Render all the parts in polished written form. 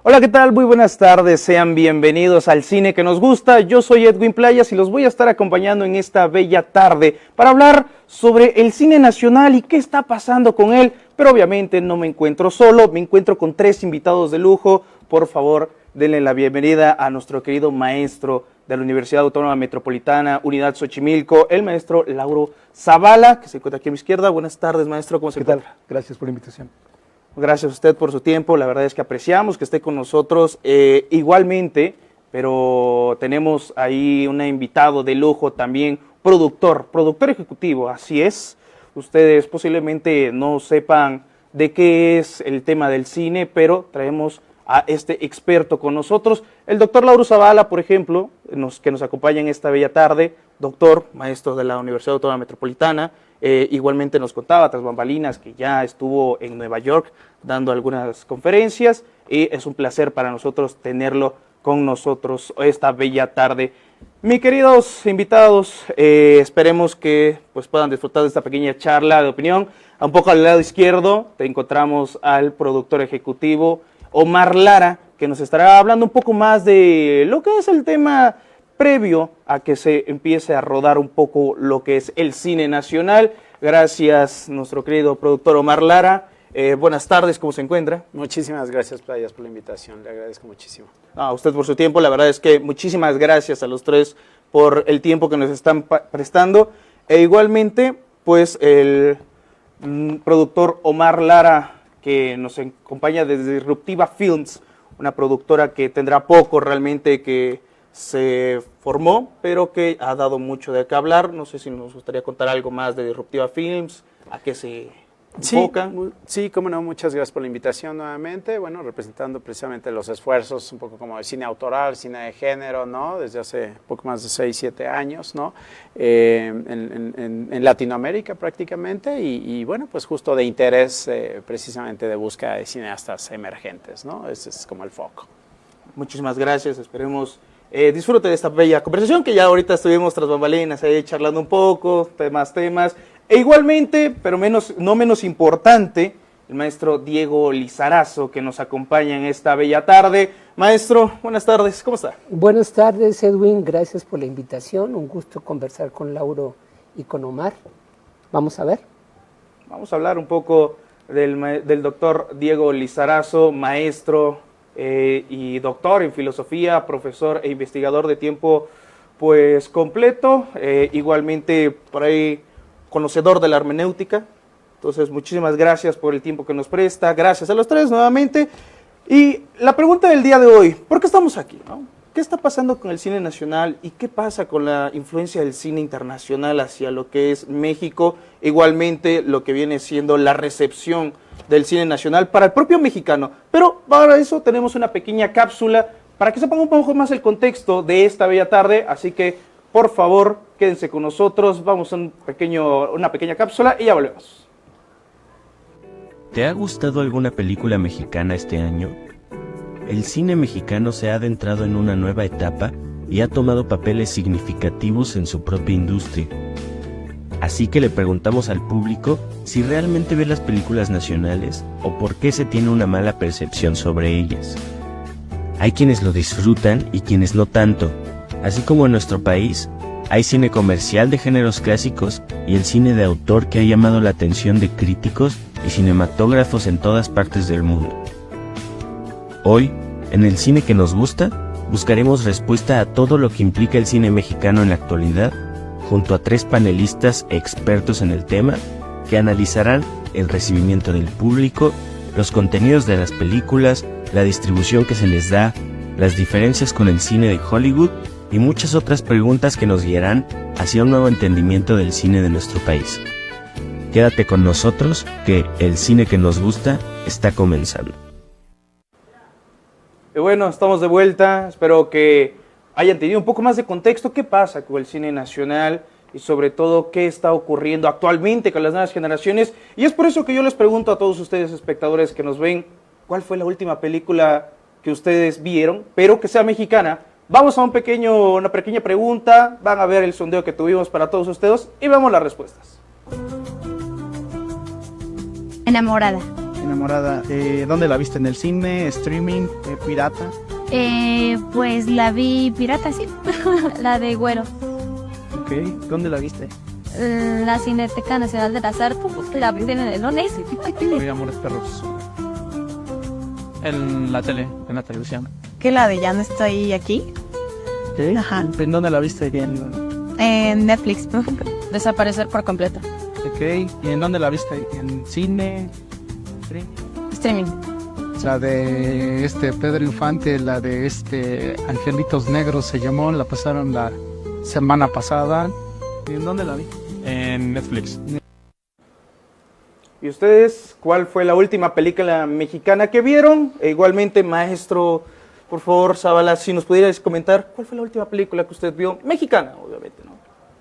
Hola, ¿qué tal? Muy buenas tardes, sean bienvenidos al Cine que nos gusta. Yo soy Edwin Playas y los voy a estar acompañando en esta bella tarde para hablar sobre el cine nacional y qué está pasando con él. Pero obviamente no me encuentro solo, me encuentro con tres invitados de lujo. Por favor, denle la bienvenida a nuestro querido maestro de la Universidad Autónoma Metropolitana, Unidad Xochimilco, el maestro Lauro Zavala, que se encuentra aquí a mi izquierda. Buenas tardes, maestro, ¿cómo se encuentra? ¿Qué tal? Gracias por la invitación. Gracias a usted por su tiempo, la verdad es que apreciamos que esté con nosotros igualmente, pero tenemos ahí un invitado de lujo también, productor ejecutivo, así es. Ustedes posiblemente no sepan de qué es el tema del cine, pero traemos a este experto con nosotros, el doctor Lauro Zavala, por ejemplo, que nos acompaña en esta bella tarde, doctor, maestro de la Universidad Autónoma Metropolitana. Igualmente nos contaba tras bambalinas que ya estuvo en Nueva York dando algunas conferencias y es un placer para nosotros tenerlo con nosotros esta bella tarde. Mis queridos invitados, esperemos que pues, puedan disfrutar de esta pequeña charla de opinión. Un poco al lado izquierdo te encontramos al productor ejecutivo Omar Lara, que nos estará hablando un poco más de lo que es el tema previo a que se empiece a rodar un poco lo que es el cine nacional. Gracias, nuestro querido productor Omar Lara. Buenas tardes, ¿cómo se encuentra? Muchísimas gracias, Playas, por la invitación. Le agradezco muchísimo. A usted por su tiempo. La verdad es que muchísimas gracias a los tres por el tiempo que nos están prestando. E igualmente, pues, el productor Omar Lara, que nos acompaña desde Disruptiva Films, una productora que tendrá poco realmente que se formó, pero que ha dado mucho de qué hablar. No sé si nos gustaría contar algo más de Disruptiva Films, a qué se enfocan. Sí, cómo no, muchas gracias por la invitación nuevamente. Bueno, representando precisamente los esfuerzos, un poco como de cine autoral, cine de género, ¿no? Desde hace poco más de 6, 7 años, ¿no? En Latinoamérica prácticamente y bueno, pues justo de interés precisamente de búsqueda de cineastas emergentes, ¿no? Ese es como el foco. Muchísimas gracias, esperemos disfrute de esta bella conversación que ya ahorita estuvimos tras bambalinas ahí charlando un poco, temas. E igualmente, pero no menos importante, el maestro Diego Lizarazo, que nos acompaña en esta bella tarde. Maestro, buenas tardes, ¿cómo está? Buenas tardes, Edwin, gracias por la invitación, un gusto conversar con Lauro y con Omar. Vamos a ver. Vamos a hablar un poco del doctor Diego Lizarazo, maestro y doctor en filosofía, profesor e investigador de tiempo pues completo, igualmente por ahí conocedor de la hermenéutica. Entonces muchísimas gracias por el tiempo que nos presta, gracias a los tres nuevamente. Y la pregunta del día de hoy, ¿por qué estamos aquí, no? ¿Qué está pasando con el cine nacional y qué pasa con la influencia del cine internacional hacia lo que es México? Igualmente lo que viene siendo la recepción del cine nacional para el propio mexicano. Pero para eso tenemos una pequeña cápsula para que sepan un poco más el contexto de esta bella tarde. Así que, por favor, quédense con nosotros. Vamos a una pequeña cápsula y ya volvemos. ¿Te ha gustado alguna película mexicana este año? El cine mexicano se ha adentrado en una nueva etapa y ha tomado papeles significativos en su propia industria. Así que le preguntamos al público si realmente ve las películas nacionales o por qué se tiene una mala percepción sobre ellas. Hay quienes lo disfrutan y quienes no tanto. Así como en nuestro país, hay cine comercial de géneros clásicos y el cine de autor que ha llamado la atención de críticos y cinematógrafos en todas partes del mundo. Hoy, en el cine que nos gusta, buscaremos respuesta a todo lo que implica el cine mexicano en la actualidad, junto a 3 panelistas expertos en el tema que analizarán el recibimiento del público, los contenidos de las películas, la distribución que se les da, las diferencias con el cine de Hollywood y muchas otras preguntas que nos guiarán hacia un nuevo entendimiento del cine de nuestro país. Quédate con nosotros, que el cine que nos gusta está comenzando. Y bueno, estamos de vuelta, espero que hayan tenido un poco más de contexto, qué pasa con el cine nacional y sobre todo qué está ocurriendo actualmente con las nuevas generaciones. Y es por eso que yo les pregunto a todos ustedes espectadores que nos ven, ¿cuál fue la última película que ustedes vieron, pero que sea mexicana? Vamos a una pequeña pregunta, van a ver el sondeo que tuvimos para todos ustedes y vemos las respuestas. Enamorada. enamorada. ¿Dónde la viste? ¿En el cine, streaming, pirata? Pues la vi pirata, sí. La de Güero. Ok, ¿dónde la viste? La Cineteca Nacional de las Artes. La vi en el Onex. Oye, Amores Perros. En la tele, en la televisión. Que la de Ya no estoy aquí. ¿Sí? Ajá. ¿En dónde la viste? En Netflix. Desaparecer por completo. Ok, ¿y en dónde la viste? ¿En cine? Streaming. La de Pedro Infante, la de Angelitos Negros se llamó, la pasaron la semana pasada. ¿Y en dónde la vi? En Netflix. ¿Y ustedes cuál fue la última película mexicana que vieron? E igualmente, maestro, por favor, Zavala, si nos pudieras comentar, ¿cuál fue la última película que usted vio? Mexicana, obviamente, ¿no?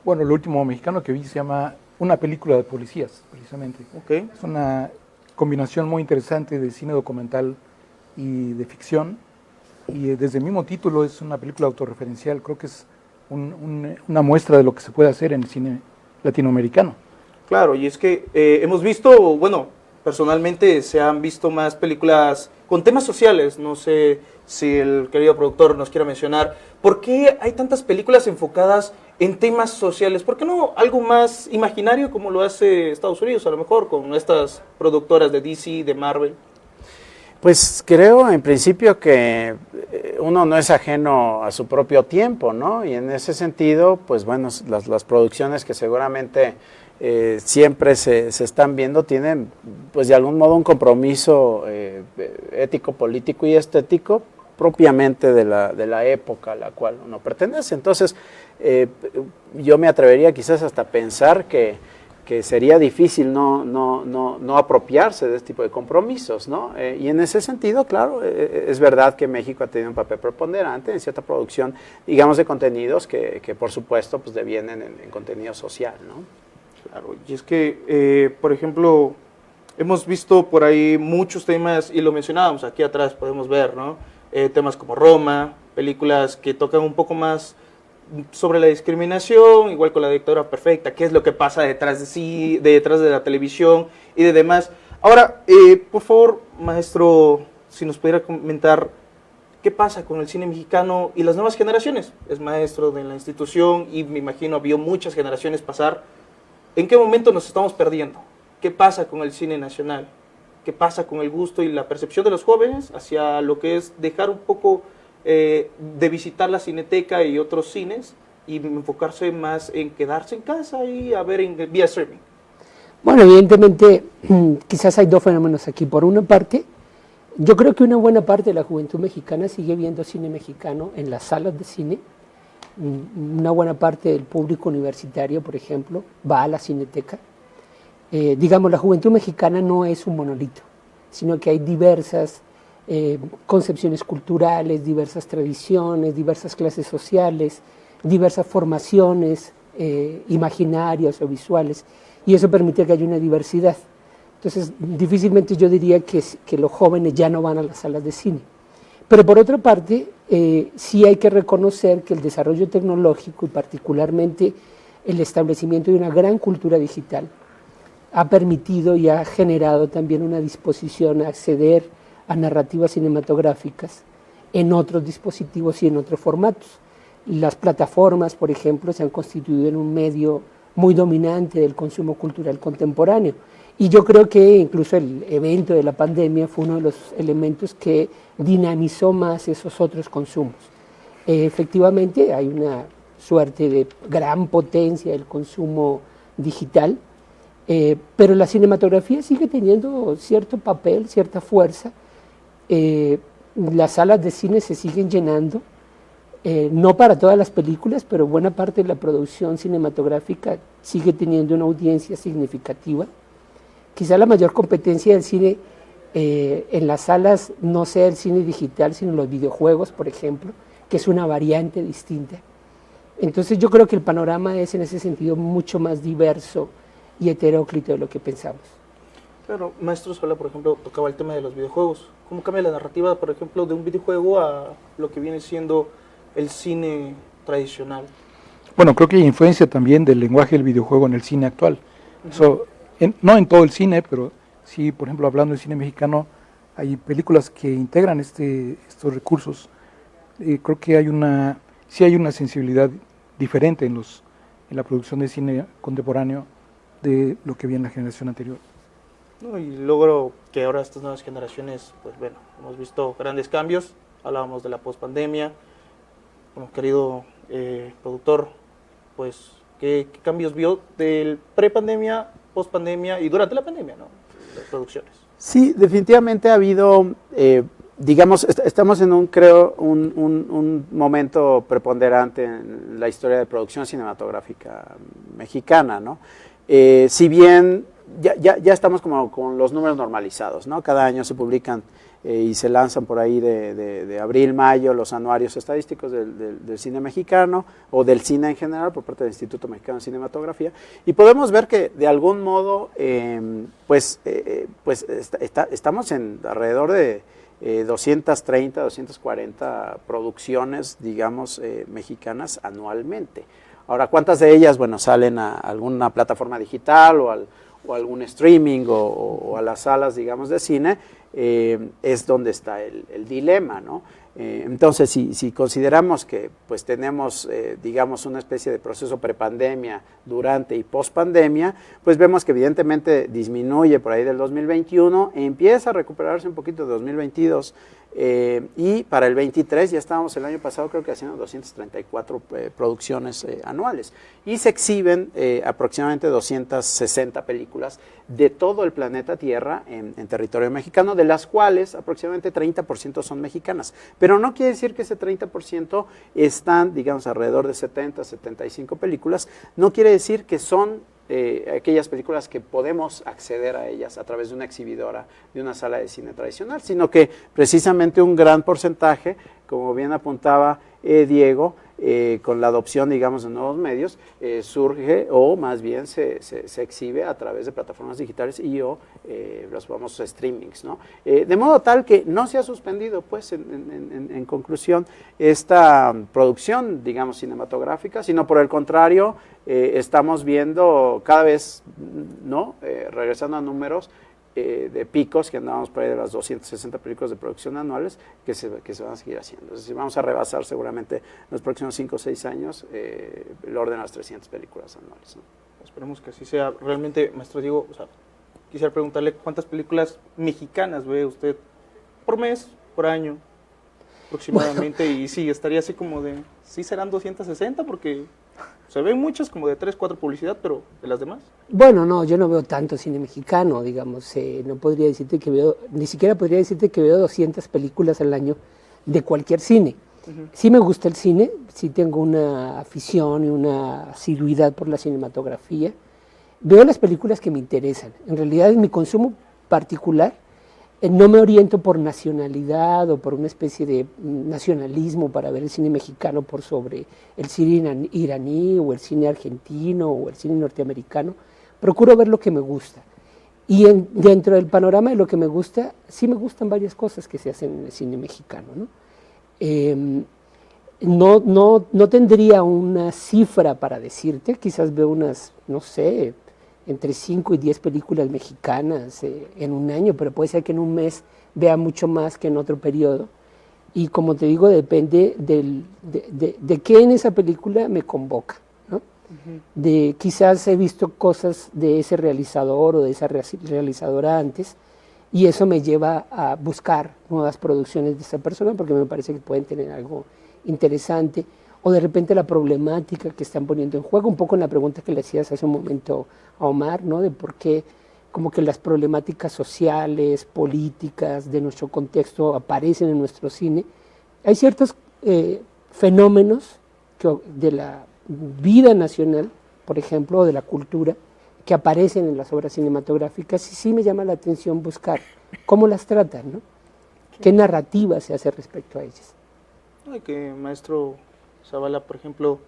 Bueno, lo último mexicano que vi se llama Una película de policías, precisamente. Okay. Es una combinación muy interesante de cine documental y de ficción. Y desde el mismo título es una película autorreferencial. Creo que es una muestra de lo que se puede hacer en el cine latinoamericano. Claro, y es que hemos visto, bueno, personalmente se han visto más películas con temas sociales. No sé si el querido productor nos quiera mencionar. ¿Por qué hay tantas películas enfocadas en temas sociales? ¿Por qué no algo más imaginario como lo hace Estados Unidos, a lo mejor, con estas productoras de DC, de Marvel? Pues creo en principio que uno no es ajeno a su propio tiempo, ¿no? Y en ese sentido, pues bueno, las producciones que seguramente siempre se están viendo tienen, pues de algún modo, un compromiso ético, político y estético propiamente de la época a la cual uno pertenece. Entonces, yo me atrevería quizás hasta pensar que sería difícil no apropiarse de este tipo de compromisos, ¿no? Y en ese sentido, claro, es verdad que México ha tenido un papel preponderante en cierta producción, digamos, de contenidos que por supuesto, pues devienen en contenido social, ¿no? Claro, y es que, por ejemplo, hemos visto por ahí muchos temas, y lo mencionábamos aquí atrás, podemos ver, ¿no? Temas como Roma, películas que tocan un poco más sobre la discriminación, igual con La Dictadura Perfecta, qué es lo que pasa detrás de la televisión y de demás. Ahora, por favor, maestro, si nos pudiera comentar qué pasa con el cine mexicano y las nuevas generaciones. Es maestro de la institución y me imagino vio muchas generaciones pasar. ¿En qué momento nos estamos perdiendo? ¿Qué pasa con el cine nacional? ¿Qué pasa con el gusto y la percepción de los jóvenes hacia lo que es dejar un poco de visitar la Cineteca y otros cines y enfocarse más en quedarse en casa y a ver vía streaming? Bueno, evidentemente, quizás hay dos fenómenos aquí. Por una parte, yo creo que una buena parte de la juventud mexicana sigue viendo cine mexicano en las salas de cine. Una buena parte del público universitario, por ejemplo, va a la Cineteca. Digamos, la juventud mexicana no es un monolito, sino que hay diversas concepciones culturales, diversas tradiciones, diversas clases sociales, diversas formaciones imaginarias o visuales, y eso permite que haya una diversidad. Entonces, difícilmente yo diría que los jóvenes ya no van a las salas de cine. Pero por otra parte, sí hay que reconocer que el desarrollo tecnológico y particularmente el establecimiento de una gran cultura digital ha permitido y ha generado también una disposición a acceder a narrativas cinematográficas en otros dispositivos y en otros formatos. Las plataformas, por ejemplo, se han constituido en un medio muy dominante del consumo cultural contemporáneo. Y yo creo que incluso el evento de la pandemia fue uno de los elementos que dinamizó más esos otros consumos. Efectivamente, hay una suerte de gran potencia del consumo digital, pero la cinematografía sigue teniendo cierto papel, cierta fuerza. Las salas de cine se siguen llenando, no para todas las películas, pero buena parte de la producción cinematográfica sigue teniendo una audiencia significativa. Quizá la mayor competencia del cine en las salas no sea el cine digital, sino los videojuegos, por ejemplo, que es una variante distinta. Entonces yo creo que el panorama es en ese sentido mucho más diverso y heteróclito de lo que pensamos. Claro, maestro Sola, por ejemplo, tocaba el tema de los videojuegos. ¿Cómo cambia la narrativa, por ejemplo, de un videojuego a lo que viene siendo el cine tradicional? Bueno, creo que hay influencia también del lenguaje del videojuego en el cine actual. Eso, no en todo el cine, pero Sí, por ejemplo, hablando de cine mexicano, hay películas que integran estos recursos. Creo que sí hay una sensibilidad diferente en la producción de cine contemporáneo de lo que había en la generación anterior. ¿No? Y logro que ahora estas nuevas generaciones, pues bueno, hemos visto grandes cambios, hablábamos de la pospandemia. Bueno, querido productor, pues, ¿qué cambios vio del prepandemia, pospandemia y durante la pandemia, ¿no? Las producciones. Sí, definitivamente ha habido, digamos, estamos en un momento preponderante en la historia de producción cinematográfica mexicana, ¿no? Si bien ya estamos como con los números normalizados, ¿no? Cada año se publican y se lanzan por ahí de abril, mayo, los anuarios estadísticos del cine mexicano o del cine en general por parte del Instituto Mexicano de Cinematografía, y podemos ver que de algún modo estamos en alrededor de 230, 240 producciones, digamos, mexicanas anualmente. Ahora, ¿cuántas de ellas, bueno, salen a alguna plataforma digital o algún streaming o a las salas, digamos, de cine? Es donde está el dilema, ¿no? Entonces, si consideramos que pues tenemos, digamos, una especie de proceso prepandemia, durante y pospandemia, pues vemos que evidentemente disminuye por ahí del 2021, empieza a recuperarse un poquito de 2022, y para el 23 ya estábamos el año pasado creo que haciendo 234 producciones anuales, y se exhiben aproximadamente 260 películas de todo el planeta Tierra en territorio mexicano, de las cuales aproximadamente 30% son mexicanas, pero no quiere decir que ese 30% están, digamos, alrededor de 70, 75 películas, no quiere decir que son aquellas películas que podemos acceder a ellas a través de una exhibidora, de una sala de cine tradicional, sino que precisamente un gran porcentaje, como bien apuntaba Diego, con la adopción, digamos, de nuevos medios, surge o más bien se exhibe a través de plataformas digitales y o los famosos streamings, ¿no? De modo tal que no se ha suspendido, pues, en conclusión, esta producción, digamos, cinematográfica, sino por el contrario, estamos viendo cada vez, ¿no? Regresando a números, de picos que andábamos por ahí de las 260 películas de producción anuales que se van a seguir haciendo. Es decir, vamos a rebasar seguramente en los próximos 5 o 6 años el orden de las 300 películas anuales, ¿no? Esperemos que así sea. Realmente, maestro Diego, o sea, quisiera preguntarle cuántas películas mexicanas ve usted por mes, por año, aproximadamente, bueno. Y sí, estaría así como de, sí serán 260 porque se ven muchas como de 3, 4 publicidad, pero de las demás. Bueno, no, yo no veo tanto cine mexicano, digamos, no podría decirte que veo, ni siquiera podría decirte que veo 200 películas al año de cualquier cine. Sí me gusta el cine, sí tengo una afición y una asiduidad por la cinematografía. Veo las películas que me interesan. En realidad, en mi consumo particular, no me oriento por nacionalidad o por una especie de nacionalismo para ver el cine mexicano por sobre el cine iraní o el cine argentino o el cine norteamericano. Procuro ver lo que me gusta. Y dentro del panorama de lo que me gusta, sí me gustan varias cosas que se hacen en el cine mexicano, ¿no? No tendría una cifra para decirte, quizás veo unas, no sé, entre 5 y 10 películas mexicanas en un año, pero puede ser que en un mes vea mucho más que en otro periodo. Y como te digo, depende de qué en esa película me convoca, ¿no? Quizás he visto cosas de ese realizador o de esa realizadora antes, y eso me lleva a buscar nuevas producciones de esa persona porque me parece que pueden tener algo interesante, o de repente la problemática que están poniendo en juego, un poco en la pregunta que le hacías hace un momento a Omar, ¿no? De por qué como que las problemáticas sociales, políticas de nuestro contexto aparecen en nuestro cine. Hay ciertos fenómenos de la vida nacional, por ejemplo, o de la cultura, que aparecen en las obras cinematográficas, y sí me llama la atención buscar cómo las tratan, ¿no? ¿Qué narrativa se hace respecto a ellas? Ay, que maestro Zavala, por ejemplo,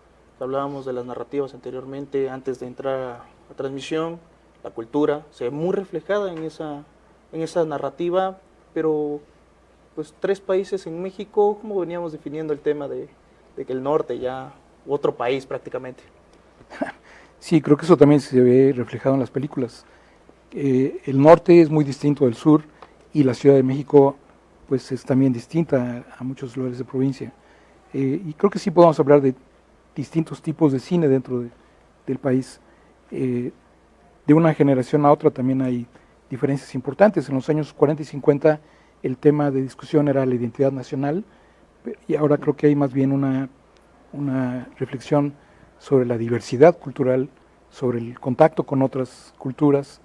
hablábamos de las narrativas anteriormente, antes de entrar a transmisión, la cultura se ve muy reflejada en esa narrativa, pero pues 3 países en México, ¿cómo veníamos definiendo el tema de que el norte ya, otro país prácticamente? Sí, creo que eso también se ve reflejado en las películas. El norte es muy distinto del sur y la Ciudad de México pues es también distinta a muchos lugares de provincia. Y creo que sí podemos hablar de distintos tipos de cine dentro del país. De una generación a otra también hay diferencias importantes. En los años 40 y 50 el tema de discusión era la identidad nacional, y ahora creo que hay más bien una reflexión sobre la diversidad cultural, sobre el contacto con otras culturas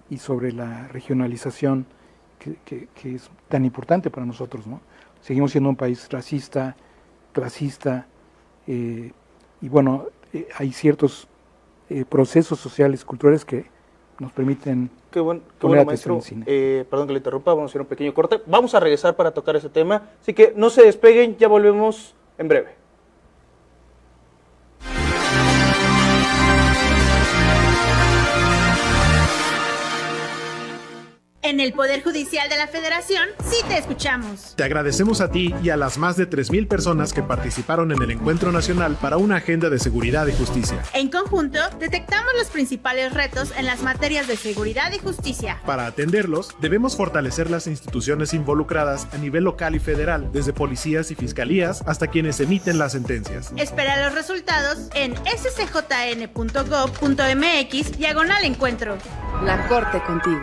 y sobre la regionalización que es tan importante para nosotros, ¿no? Seguimos siendo un país racista, clasista, y bueno, hay ciertos procesos sociales, culturales que nos permiten Qué poner bueno, atención maestro. al cine. Perdón que le interrumpa, vamos a hacer un pequeño corte. Vamos a regresar para tocar ese tema, así que no se despeguen, ya volvemos en breve. En el Poder Judicial de la Federación, sí te escuchamos. Te agradecemos a ti y a las más de 3,000 personas que participaron en el Encuentro Nacional para una agenda de seguridad y justicia. En conjunto, detectamos los principales retos en las materias de seguridad y justicia. Para atenderlos, debemos fortalecer las instituciones involucradas a nivel local y federal, desde policías y fiscalías hasta quienes emiten las sentencias. Espera los resultados en scjn.gov.mx/encuentro. La Corte contigo.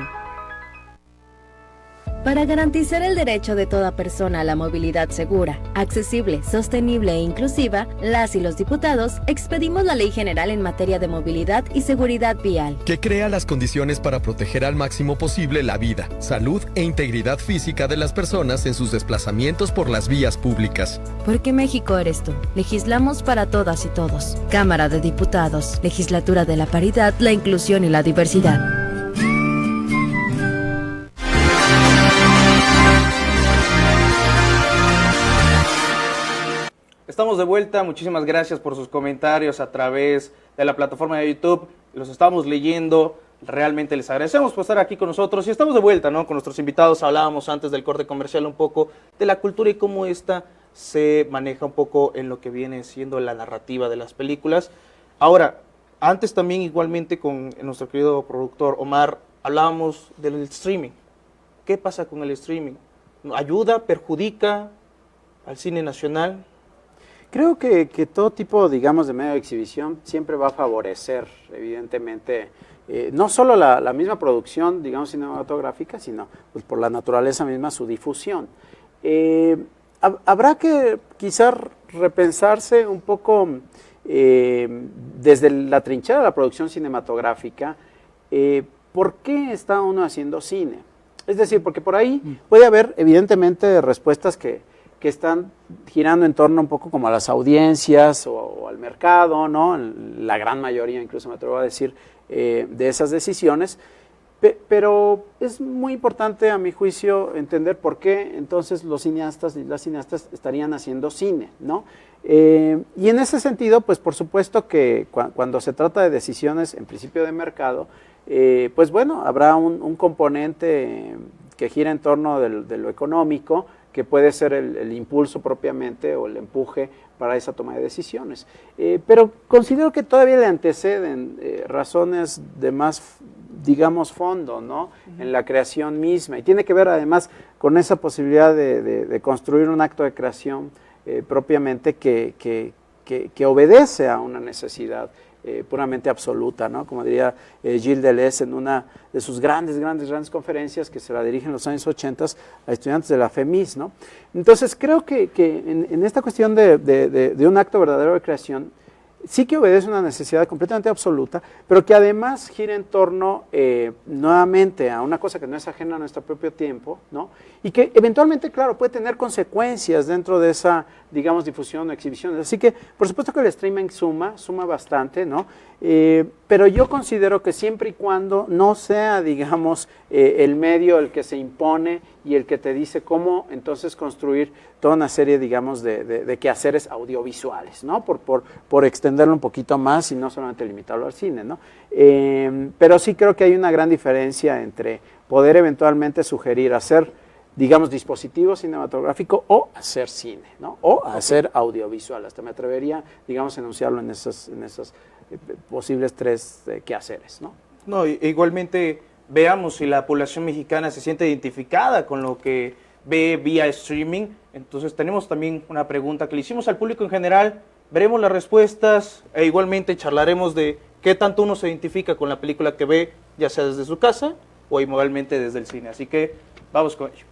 Para garantizar el derecho de toda persona a la movilidad segura, accesible, sostenible e inclusiva, las y los diputados expedimos la Ley General en materia de movilidad y seguridad vial, que crea las condiciones para proteger al máximo posible la vida, salud e integridad física de las personas en sus desplazamientos por las vías públicas. Porque México eres tú. Legislamos para todas y todos. Cámara de Diputados, Legislatura de la Paridad, la Inclusión y la Diversidad. Estamos de vuelta, muchísimas gracias por sus comentarios a través de la plataforma de YouTube, los estamos leyendo, realmente les agradecemos por estar aquí con nosotros y estamos de vuelta, ¿no? Con nuestros invitados hablábamos antes del corte comercial un poco de la cultura y cómo esta se maneja un poco en lo que viene siendo la narrativa de las películas. Ahora, antes también igualmente con nuestro querido productor Omar, hablábamos del streaming. ¿Qué pasa con el streaming? ¿Ayuda, perjudica al cine nacional? Creo que todo tipo, digamos, de medio de exhibición siempre va a favorecer, evidentemente, no solo la misma producción, digamos, cinematográfica, sino pues, por la naturaleza misma su difusión. Habrá que quizás repensarse un poco desde la trinchera de la producción cinematográfica, ¿por qué está uno haciendo cine? Es decir, porque por ahí puede haber, evidentemente, respuestas que están girando en torno un poco como a las audiencias o al mercado, ¿no? La gran mayoría, incluso me atrevo a decir, de esas decisiones, pero es muy importante a mi juicio entender por qué entonces los cineastas y las cineastas estarían haciendo cine, ¿no? Y en ese sentido, pues por supuesto que cuando se trata de decisiones en principio de mercado, pues bueno, habrá un componente que gira en torno de lo económico, que puede ser el impulso propiamente o el empuje para esa toma de decisiones. Pero considero que todavía le anteceden razones de más, digamos, fondo, ¿no? En la creación misma. Y tiene que ver además con esa posibilidad de construir un acto de creación propiamente que obedece a una necesidad puramente absoluta, ¿no? Como diría Gilles Deleuze en una de sus grandes conferencias que se la dirige en los años 80 a estudiantes de la FEMIS, ¿no? Entonces creo que en esta cuestión de un acto verdadero de creación, sí que obedece a una necesidad completamente absoluta, pero que además gira en torno nuevamente a una cosa que no es ajena a nuestro propio tiempo, ¿no? Y que eventualmente, claro, puede tener consecuencias dentro de esa, digamos, difusión o exhibición. Así que, por supuesto que el streaming suma bastante, ¿no? Pero yo considero que siempre y cuando no sea, digamos, el medio el que se impone y el que te dice cómo entonces construir toda una serie, digamos, de quehaceres audiovisuales, ¿no? Por extenderlo un poquito más y no solamente limitarlo al cine, ¿no? Pero sí creo que hay una gran diferencia entre poder eventualmente sugerir hacer, digamos, dispositivo cinematográfico o hacer cine, ¿no? O hacer audiovisual. Hasta me atrevería, digamos, a enunciarlo en esos posibles tres quehaceres, ¿no? No, igualmente veamos si la población mexicana se siente identificada con lo que ve vía streaming. Entonces tenemos también una pregunta que le hicimos al público en general, veremos las respuestas e igualmente charlaremos de qué tanto uno se identifica con la película que ve, ya sea desde su casa o igualmente desde el cine. Así que vamos con ello.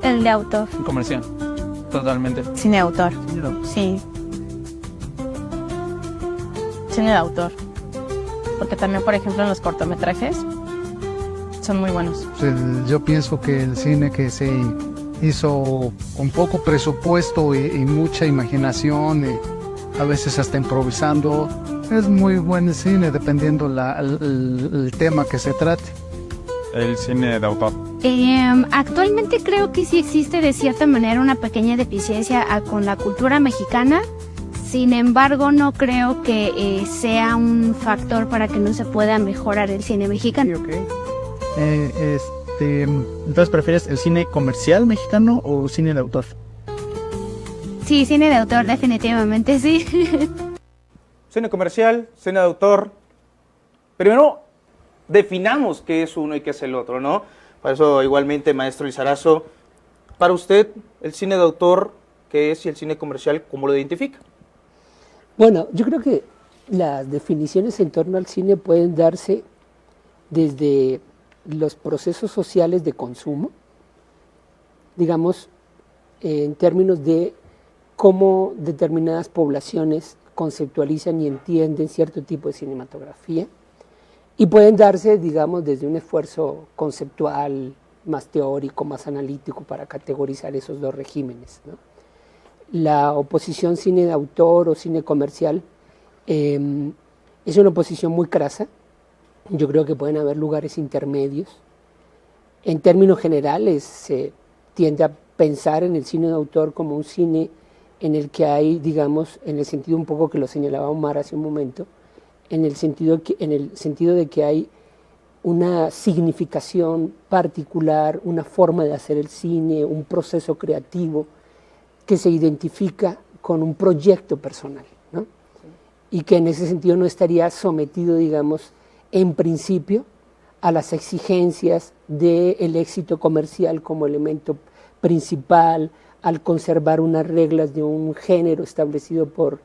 El de autor. Comercial. Totalmente. Cine de autor. Sí. Cine de autor. Porque también, por ejemplo, en los cortometrajes son muy buenos. Yo pienso que el cine que se hizo con poco presupuesto y mucha imaginación, y a veces hasta improvisando, es muy buen cine dependiendo el tema que se trate. El cine de autor. Actualmente creo que sí existe de cierta manera una pequeña deficiencia con la cultura mexicana. Sin embargo, no creo que sea un factor para que no se pueda mejorar el cine mexicano. Okay. Entonces, ¿prefieres el cine comercial mexicano o cine de autor? Sí, cine de autor, definitivamente sí. Cine comercial, cine de autor. Primero, definamos qué es uno y qué es el otro, ¿no? Para eso, igualmente, maestro Lizarazo, para usted, el cine de autor, ¿qué es? Y el cine comercial, ¿cómo lo identifica? Bueno, yo creo que las definiciones en torno al cine pueden darse desde los procesos sociales de consumo, digamos, en términos de cómo determinadas poblaciones conceptualizan y entienden cierto tipo de cinematografía, y pueden darse, digamos, desde un esfuerzo conceptual, más teórico, más analítico, para categorizar esos dos regímenes, ¿no? La oposición cine de autor o cine comercial es una oposición muy crasa. Yo creo que pueden haber lugares intermedios. En términos generales, se tiende a pensar en el cine de autor como un cine en el que hay, digamos, en el sentido un poco que lo señalaba Omar hace un momento, en el sentido de que hay una significación particular, una forma de hacer el cine, un proceso creativo que se identifica con un proyecto personal, ¿no? Y que en ese sentido no estaría sometido, digamos, en principio, a las exigencias del éxito comercial como elemento principal, al conservar unas reglas de un género establecido por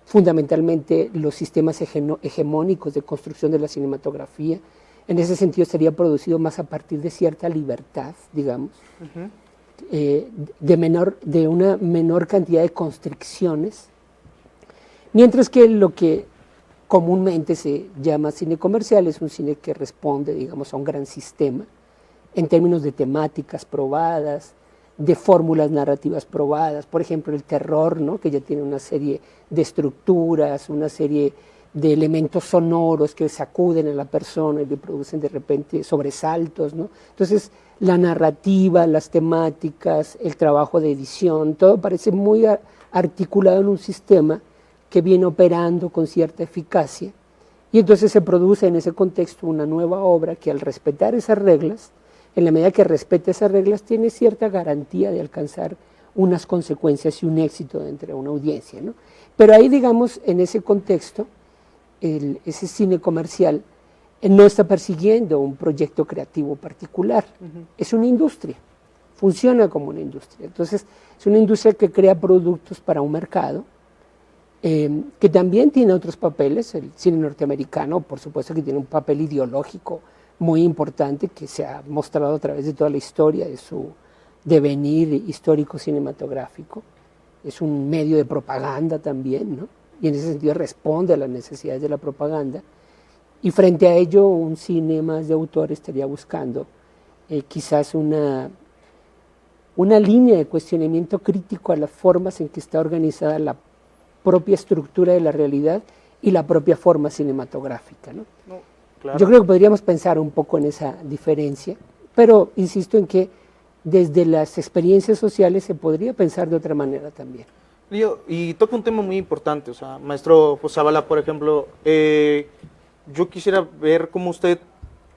fundamentalmente los sistemas hegemónicos de construcción de la cinematografía. En ese sentido estaría producido más a partir de cierta libertad, digamos, de una menor cantidad de constricciones, mientras que lo que comúnmente se llama cine comercial es un cine que responde, digamos, a un gran sistema en términos de temáticas probadas, de fórmulas narrativas probadas, por ejemplo el terror, ¿no?, que ya tiene una serie de estructuras, una serie de elementos sonoros que sacuden a la persona y le producen de repente sobresaltos, ¿no? Entonces la narrativa, las temáticas, el trabajo de edición, todo parece muy articulado en un sistema que viene operando con cierta eficacia, y entonces se produce en ese contexto una nueva obra que, al respetar esas reglas, en la medida que respeta esas reglas, tiene cierta garantía de alcanzar unas consecuencias y un éxito dentro de una audiencia, ¿no? Pero ahí, digamos, en ese contexto, ese cine comercial no está persiguiendo un proyecto creativo particular, es una industria, funciona como una industria. Entonces, es una industria que crea productos para un mercado, que también tiene otros papeles. El cine norteamericano, por supuesto, que tiene un papel ideológico muy importante que se ha mostrado a través de toda la historia de su devenir histórico cinematográfico. Es un medio de propaganda también, ¿no? Y en ese sentido responde a las necesidades de la propaganda. Y frente a ello, un cine más de autor estaría buscando quizás una línea de cuestionamiento crítico a las formas en que está organizada la propia estructura de la realidad y la propia forma cinematográfica, ¿no? Claro. Yo creo que podríamos pensar un poco en esa diferencia, pero insisto en que desde las experiencias sociales se podría pensar de otra manera también. Y toca un tema muy importante, o sea, maestro Zavala, por ejemplo, yo quisiera ver cómo usted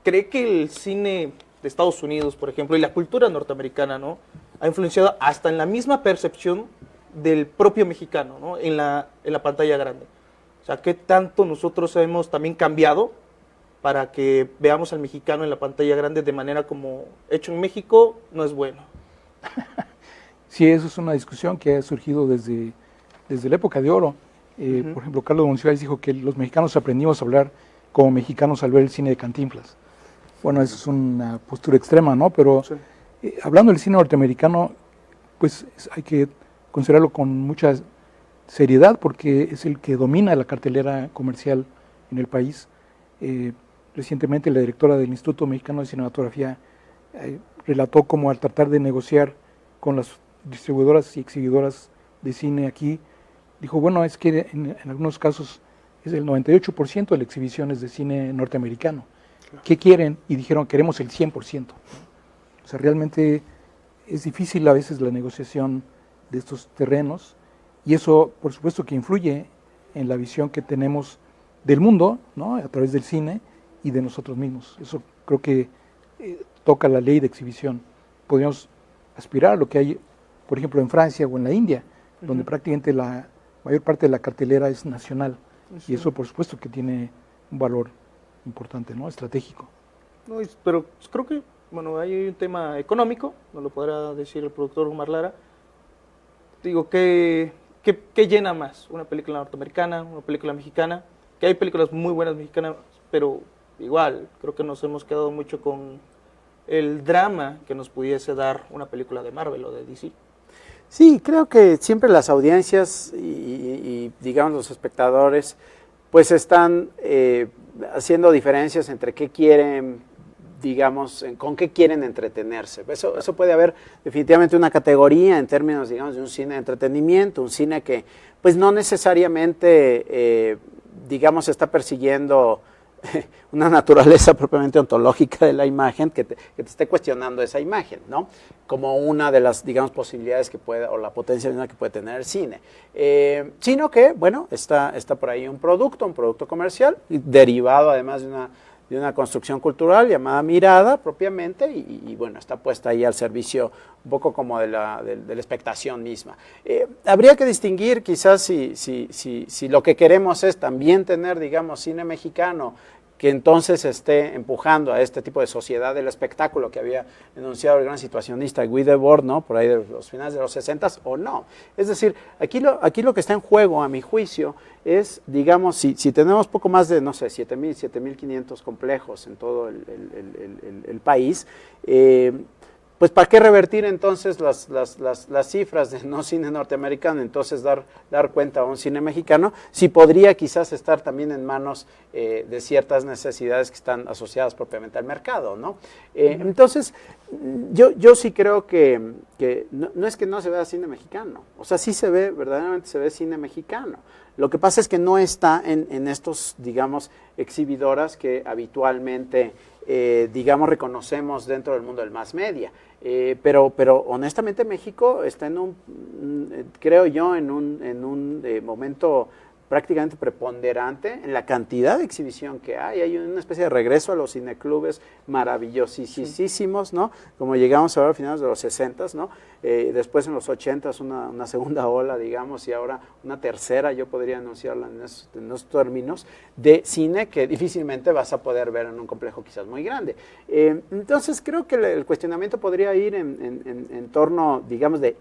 cree que el cine de Estados Unidos, por ejemplo, y la cultura norteamericana, ¿no?, ha influenciado hasta en la misma percepción del propio mexicano, ¿no?, en la pantalla grande. O sea, ¿qué tanto nosotros hemos también cambiado para que veamos al mexicano en la pantalla grande de manera como hecho en México no es bueno? Sí, eso es una discusión que ha surgido desde la época de oro. Por ejemplo, Carlos Monsiváis dijo que los mexicanos aprendimos a hablar como mexicanos al ver el cine de Cantinflas. Bueno, eso es una postura extrema, ¿no? Pero sí. Hablando del cine norteamericano, pues hay que considerarlo con mucha seriedad porque es el que domina la cartelera comercial en el país. Recientemente la directora del Instituto Mexicano de Cinematografía relató cómo al tratar de negociar con las distribuidoras y exhibidoras de cine aquí, dijo, bueno, es que en algunos casos es el 98% de la exhibición es de cine norteamericano. Claro. ¿Qué quieren? Y dijeron, queremos el 100%. O sea, realmente es difícil a veces la negociación de estos terrenos y eso, por supuesto, que influye en la visión que tenemos del mundo, ¿no? A través del cine y de nosotros mismos. Eso creo que toca la ley de exhibición. Podríamos aspirar a lo que hay, por ejemplo, en Francia o en la India, donde prácticamente la mayor parte de la cartelera es nacional. Y eso, por supuesto, que tiene un valor importante, ¿no? Estratégico. No, pero creo que, bueno, hay un tema económico, nos lo podrá decir el productor Omar Lara. Digo, ¿qué llena más? ¿Una película norteamericana, una película mexicana? Que hay películas muy buenas mexicanas, pero igual, creo que nos hemos quedado mucho con el drama que nos pudiese dar una película de Marvel o de DC. Sí, creo que siempre las audiencias y digamos los espectadores pues están haciendo diferencias entre qué quieren, digamos, con qué quieren entretenerse. Eso puede haber definitivamente una categoría en términos, digamos, de un cine de entretenimiento, un cine que pues no necesariamente, digamos, está persiguiendo una naturaleza propiamente ontológica de la imagen que te esté cuestionando esa imagen, ¿no? Como una de las, digamos, posibilidades que puede, o la potencia misma que puede tener el cine. Sino que, bueno, está por ahí un producto comercial, derivado además de una construcción cultural llamada mirada propiamente, y bueno, está puesta ahí al servicio un poco como de la expectación misma. Habría que distinguir quizás si lo que queremos es también tener, digamos, cine mexicano que entonces esté empujando a este tipo de sociedad del espectáculo que había enunciado el gran situacionista Guy Debord, ¿no? Por ahí de los finales de los 60s, o no. Es decir, aquí lo que está en juego, a mi juicio, es, digamos, si tenemos poco más de, no sé, 7.500 complejos en todo el país, pues ¿para qué revertir entonces las cifras de no cine norteamericano, entonces dar cuenta a un cine mexicano, si podría quizás estar también en manos de ciertas necesidades que están asociadas propiamente al mercado, ¿no? Entonces, yo sí creo que no es que no se vea cine mexicano, o sea, sí se ve, verdaderamente se ve cine mexicano. Lo que pasa es que no está en estos, digamos, exhibidoras que habitualmente digamos, reconocemos dentro del mundo del mass media. Pero honestamente México está creo yo, en un momento prácticamente preponderante en la cantidad de exhibición que hay. Hay una especie de regreso a los cineclubes maravillosísimos, ¿no? Como llegamos ahora a finales de los 60s, ¿no? Después en los 80s una segunda ola, digamos, y ahora una tercera, yo podría anunciarla en esos términos, de cine que difícilmente vas a poder ver en un complejo quizás muy grande. Entonces creo que el cuestionamiento podría ir en torno, digamos, de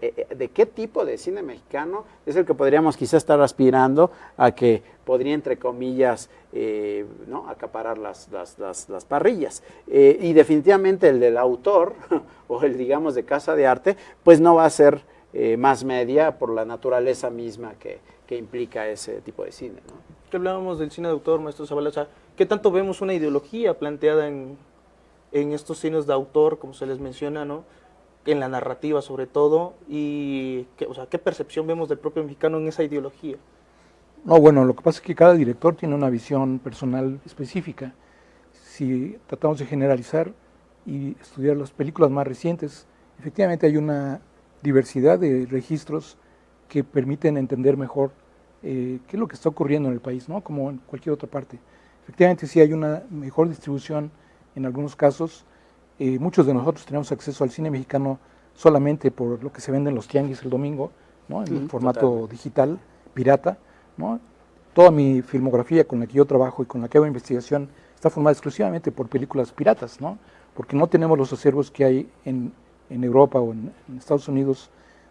qué tipo de cine mexicano es el que podríamos quizás estar aspirando a que podría, entre comillas, ¿no? acaparar las parrillas. Y definitivamente el del autor, o el, digamos, de casa de arte, pues no va a ser más media por la naturaleza misma que implica ese tipo de cine, ¿no? Que hablábamos del cine de autor, maestro Zavala, o sea, ¿qué tanto vemos una ideología planteada en estos cines de autor, como se les menciona, ¿no? En la narrativa sobre todo, y ¿qué percepción vemos del propio mexicano en esa ideología? No, bueno, lo que pasa es que cada director tiene una visión personal específica. Si tratamos de generalizar y estudiar las películas más recientes, efectivamente hay una diversidad de registros que permiten entender mejor qué es lo que está ocurriendo en el país, ¿no? Como en cualquier otra parte. Efectivamente sí hay una mejor distribución en algunos casos. Muchos de nosotros tenemos acceso al cine mexicano solamente por lo que se vende en los tianguis el domingo, ¿no? En formato digital, pirata, ¿no? toda mi filmografía con la que yo trabajo y con la que hago investigación está formada exclusivamente por películas piratas, ¿no? Porque no tenemos los acervos que hay en Europa o en Estados Unidos,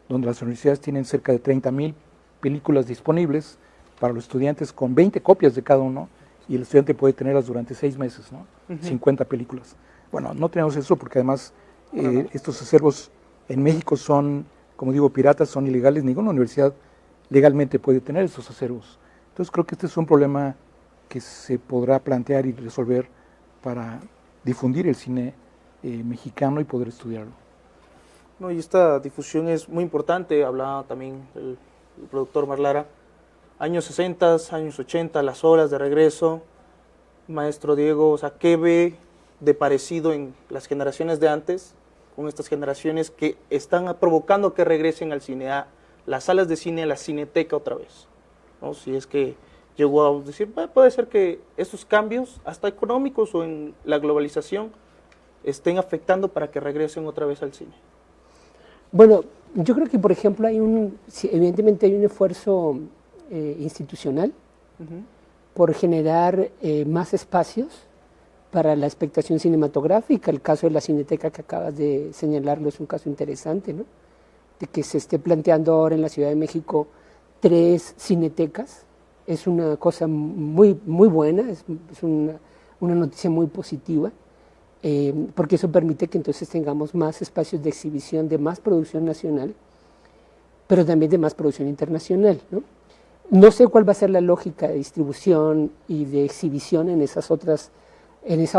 donde las universidades tienen cerca de 30,000 películas disponibles para los estudiantes con 20 copias de cada uno, y el estudiante puede tenerlas durante 6 meses, ¿no? 50 películas. Bueno, no tenemos eso porque además estos acervos en México son, como digo, piratas, son ilegales. Ninguna universidad legalmente puede tener esos acervos. Entonces creo que este es un problema que se podrá plantear y resolver para difundir el cine mexicano y poder estudiarlo. No, y esta difusión es muy importante. Hablaba también el productor Marlara. Años 60, años 80, las horas de regreso. Maestro Diego, o sea, ¿qué ve de parecido en las generaciones de antes con estas generaciones que están provocando que regresen al cine, a las salas de cine, a la cineteca otra vez? ¿No? Si es que llegó a decir, puede ser que estos cambios, hasta económicos o en la globalización, estén afectando para que regresen otra vez al cine. Bueno, yo creo que, por ejemplo, evidentemente hay un esfuerzo institucional por generar más espacios para la expectación cinematográfica. El caso de la Cineteca que acabas de señalarlo es un caso interesante, ¿no? De que se esté planteando ahora en la Ciudad de México 3 cinetecas, es una cosa muy, muy buena, es una noticia muy positiva, porque eso permite que entonces tengamos más espacios de exhibición de más producción nacional, pero también de más producción internacional, ¿no? No sé cuál va a ser la lógica de distribución y de exhibición en esa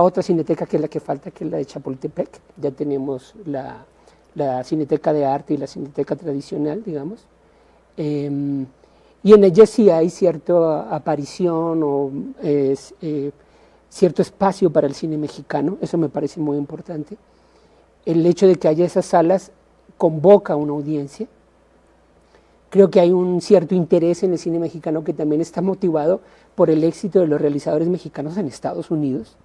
otra cineteca que es la que falta, que es la de Chapultepec. Ya tenemos la Cineteca de Arte y la Cineteca Tradicional, digamos. Y en ella sí hay cierta aparición o cierto espacio para el cine mexicano, eso me parece muy importante. El hecho de que haya esas salas convoca a una audiencia. Creo que hay un cierto interés en el cine mexicano que también está motivado por el éxito de los realizadores mexicanos en Estados Unidos.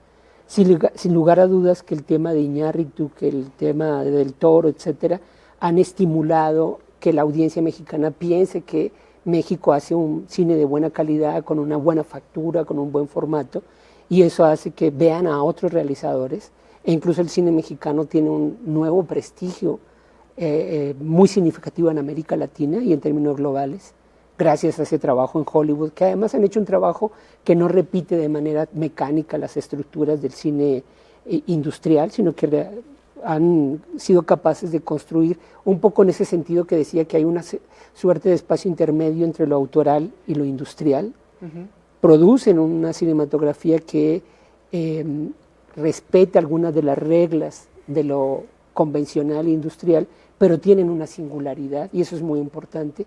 Sin lugar a dudas que el tema de Iñárritu, que el tema del Toro, etcétera, han estimulado que la audiencia mexicana piense que México hace un cine de buena calidad, con una buena factura, con un buen formato, y eso hace que vean a otros realizadores, e incluso el cine mexicano tiene un nuevo prestigio muy significativo en América Latina y en términos globales, gracias a ese trabajo en Hollywood, que además han hecho un trabajo que no repite de manera mecánica las estructuras del cine industrial, sino que han sido capaces de construir un poco en ese sentido que decía que hay una suerte de espacio intermedio entre lo autoral y lo industrial. Producen una cinematografía que respeta algunas de las reglas de lo convencional e industrial, pero tienen una singularidad y eso es muy importante.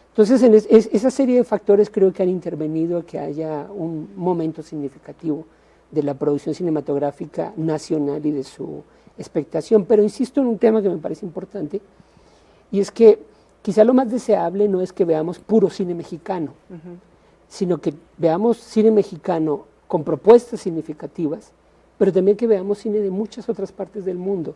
Entonces, esa serie de factores creo que han intervenido a que haya un momento significativo de la producción cinematográfica nacional y de su expectación. Pero insisto en un tema que me parece importante, y es que quizá lo más deseable no es que veamos puro cine mexicano, sino que veamos cine mexicano con propuestas significativas, pero también que veamos cine de muchas otras partes del mundo.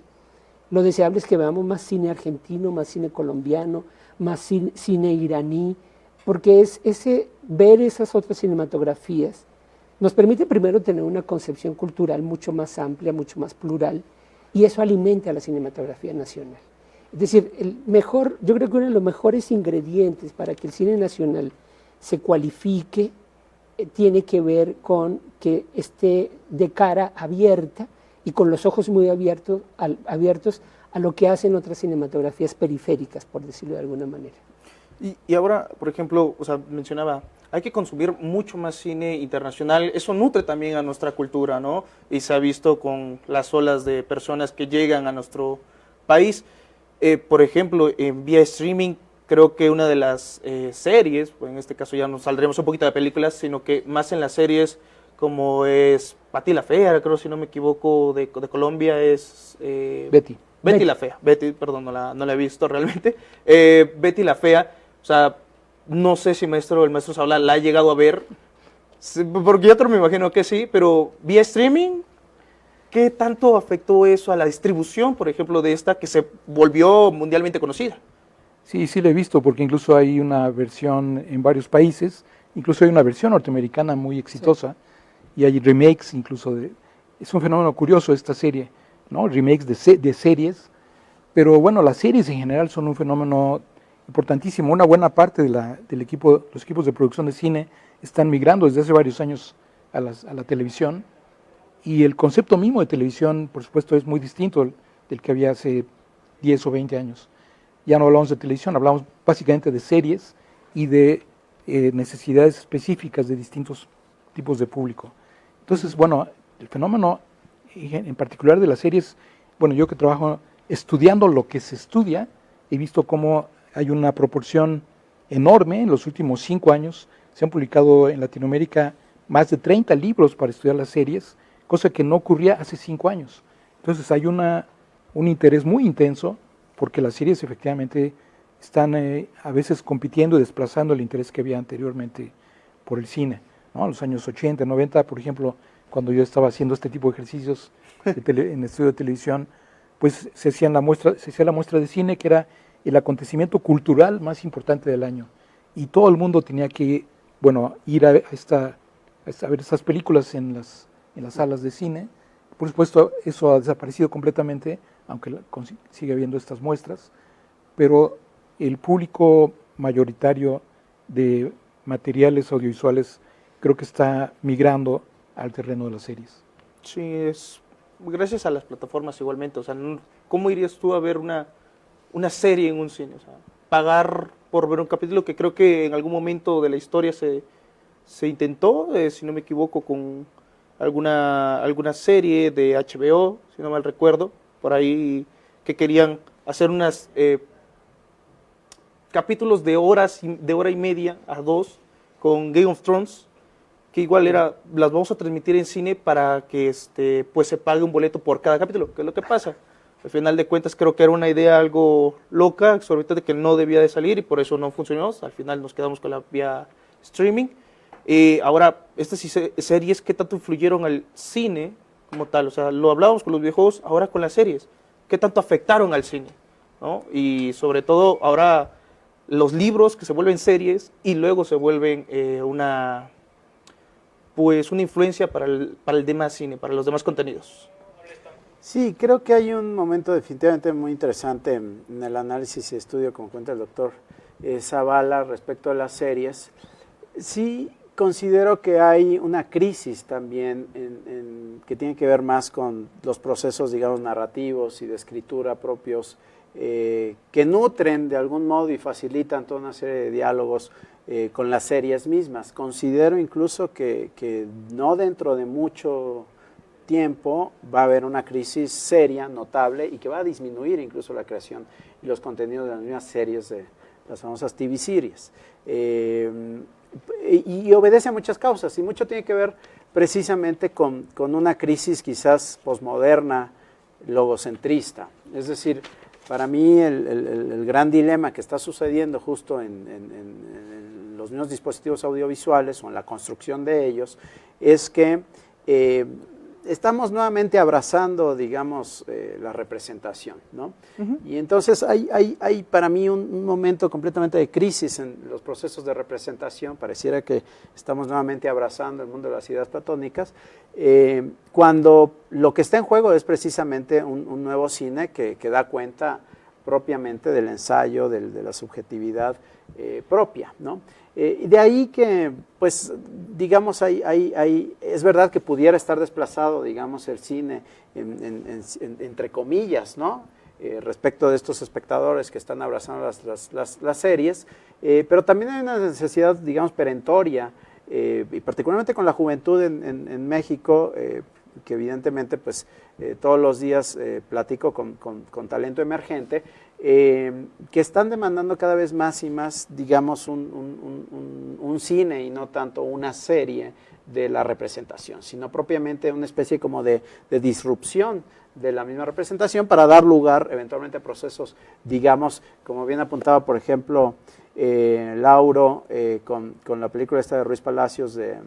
Lo deseable es que veamos más cine argentino, más cine colombiano, más cine iraní, porque ver esas otras cinematografías nos permite primero tener una concepción cultural mucho más amplia, mucho más plural, y eso alimenta a la cinematografía nacional. Es decir, yo creo que uno de los mejores ingredientes para que el cine nacional se cualifique tiene que ver con que esté de cara abierta y con los ojos muy abiertos a lo que hacen otras cinematografías periféricas, por decirlo de alguna manera. Y ahora, por ejemplo, mencionaba, hay que consumir mucho más cine internacional, eso nutre también a nuestra cultura, ¿no? Y se ha visto con las olas de personas que llegan a nuestro país. Por ejemplo, vía streaming, creo que una de las series, pues en este caso ya nos saldremos un poquito de películas, sino que más en las series como es Betty la Fea, creo si no me equivoco, de Colombia es... Betty la Fea, perdón, no la he visto realmente. Betty la Fea, o sea, no sé si el maestro Zavala la ha llegado a ver, porque yo me imagino que sí, pero vía streaming, ¿qué tanto afectó eso a la distribución, por ejemplo, de esta que se volvió mundialmente conocida? Sí, sí la he visto, porque incluso hay una versión en varios países, incluso hay una versión norteamericana muy exitosa, y hay remakes incluso. Es un fenómeno curioso esta serie, ¿no? Remakes de series, pero bueno, las series en general son un fenómeno importantísimo. Una buena parte de los equipos de producción de cine están migrando desde hace varios años a la televisión, y el concepto mismo de televisión, por supuesto, es muy distinto del que había hace 10 o 20 años. Ya no hablamos de televisión, hablamos básicamente de series y de necesidades específicas de distintos tipos de público. Entonces, bueno, el fenómeno en particular de las series, bueno, yo que trabajo estudiando lo que se estudia, he visto cómo hay una proporción enorme. En los últimos 5 años se han publicado en Latinoamérica más de 30 libros para estudiar las series, cosa que no ocurría hace 5 años. Entonces hay un interés muy intenso, porque las series efectivamente están a veces compitiendo y desplazando el interés que había anteriormente por el cine, ¿no? En los años 80, 90, por ejemplo, cuando yo estaba haciendo este tipo de ejercicios en estudio de televisión, pues se hacía la muestra de cine, que era el acontecimiento cultural más importante del año, y todo el mundo tenía que, bueno, ir a ver estas películas en las salas de cine. Por supuesto, eso ha desaparecido completamente, aunque sigue habiendo estas muestras, pero el público mayoritario de materiales audiovisuales creo que está migrando al terreno de las series. Sí, es gracias a las plataformas igualmente. O sea, ¿cómo irías tú a ver una serie en un cine? O sea, pagar por ver un capítulo, que creo que en algún momento de la historia se intentó, si no me equivoco, con alguna serie de HBO, si no mal recuerdo, por ahí, que querían hacer unas capítulos de hora y media a 2 con Game of Thrones, que igual las vamos a transmitir en cine para que pues se pague un boleto por cada capítulo. ¿Qué es lo que pasa? Al final de cuentas creo que era una idea algo loca, exorbitante, que no debía de salir, y por eso no funcionó. Al final nos quedamos con la vía streaming. Ahora, estas series, ¿qué tanto influyeron al cine como tal? O sea, lo hablábamos con los videojuegos, ahora con las series. ¿Qué tanto afectaron al cine? ¿No? Y sobre todo ahora los libros que se vuelven series y luego se vuelven una influencia para el demás cine, para los demás contenidos. Sí, creo que hay un momento definitivamente muy interesante en el análisis y estudio, como cuenta el doctor Zavala, respecto a las series. Sí, considero que hay una crisis también que tiene que ver más con los procesos, digamos, narrativos y de escritura propios, que nutren de algún modo y facilitan toda una serie de diálogos con las series mismas. Considero incluso que no dentro de mucho tiempo va a haber una crisis seria, notable, y que va a disminuir incluso la creación y los contenidos de las mismas series, de las famosas TV series. Y obedece a muchas causas, y mucho tiene que ver precisamente con una crisis quizás posmoderna, logocentrista. Es decir, para mí el gran dilema que está sucediendo justo en los mismos dispositivos audiovisuales o en la construcción de ellos es que estamos nuevamente abrazando, digamos, la representación, ¿no? Uh-huh. Y entonces hay para mí un momento completamente de crisis en los procesos de representación. Pareciera que estamos nuevamente abrazando el mundo de las ideas platónicas, cuando lo que está en juego es precisamente un nuevo cine que da cuenta propiamente del ensayo, de la subjetividad propia, ¿no? De ahí que, pues, digamos, es verdad que pudiera estar desplazado, digamos, el cine, entre comillas, ¿no? Respecto de estos espectadores que están abrazando las series, pero también hay una necesidad, digamos, perentoria, y particularmente con la juventud en México, que evidentemente, pues, todos los días platico con talento emergente, que están demandando cada vez más y más, digamos, un cine y no tanto una serie de la representación, sino propiamente una especie como de disrupción de la misma representación para dar lugar eventualmente a procesos, digamos, como bien apuntaba, por ejemplo, Lauro, con la película esta de Ruiz Palacios de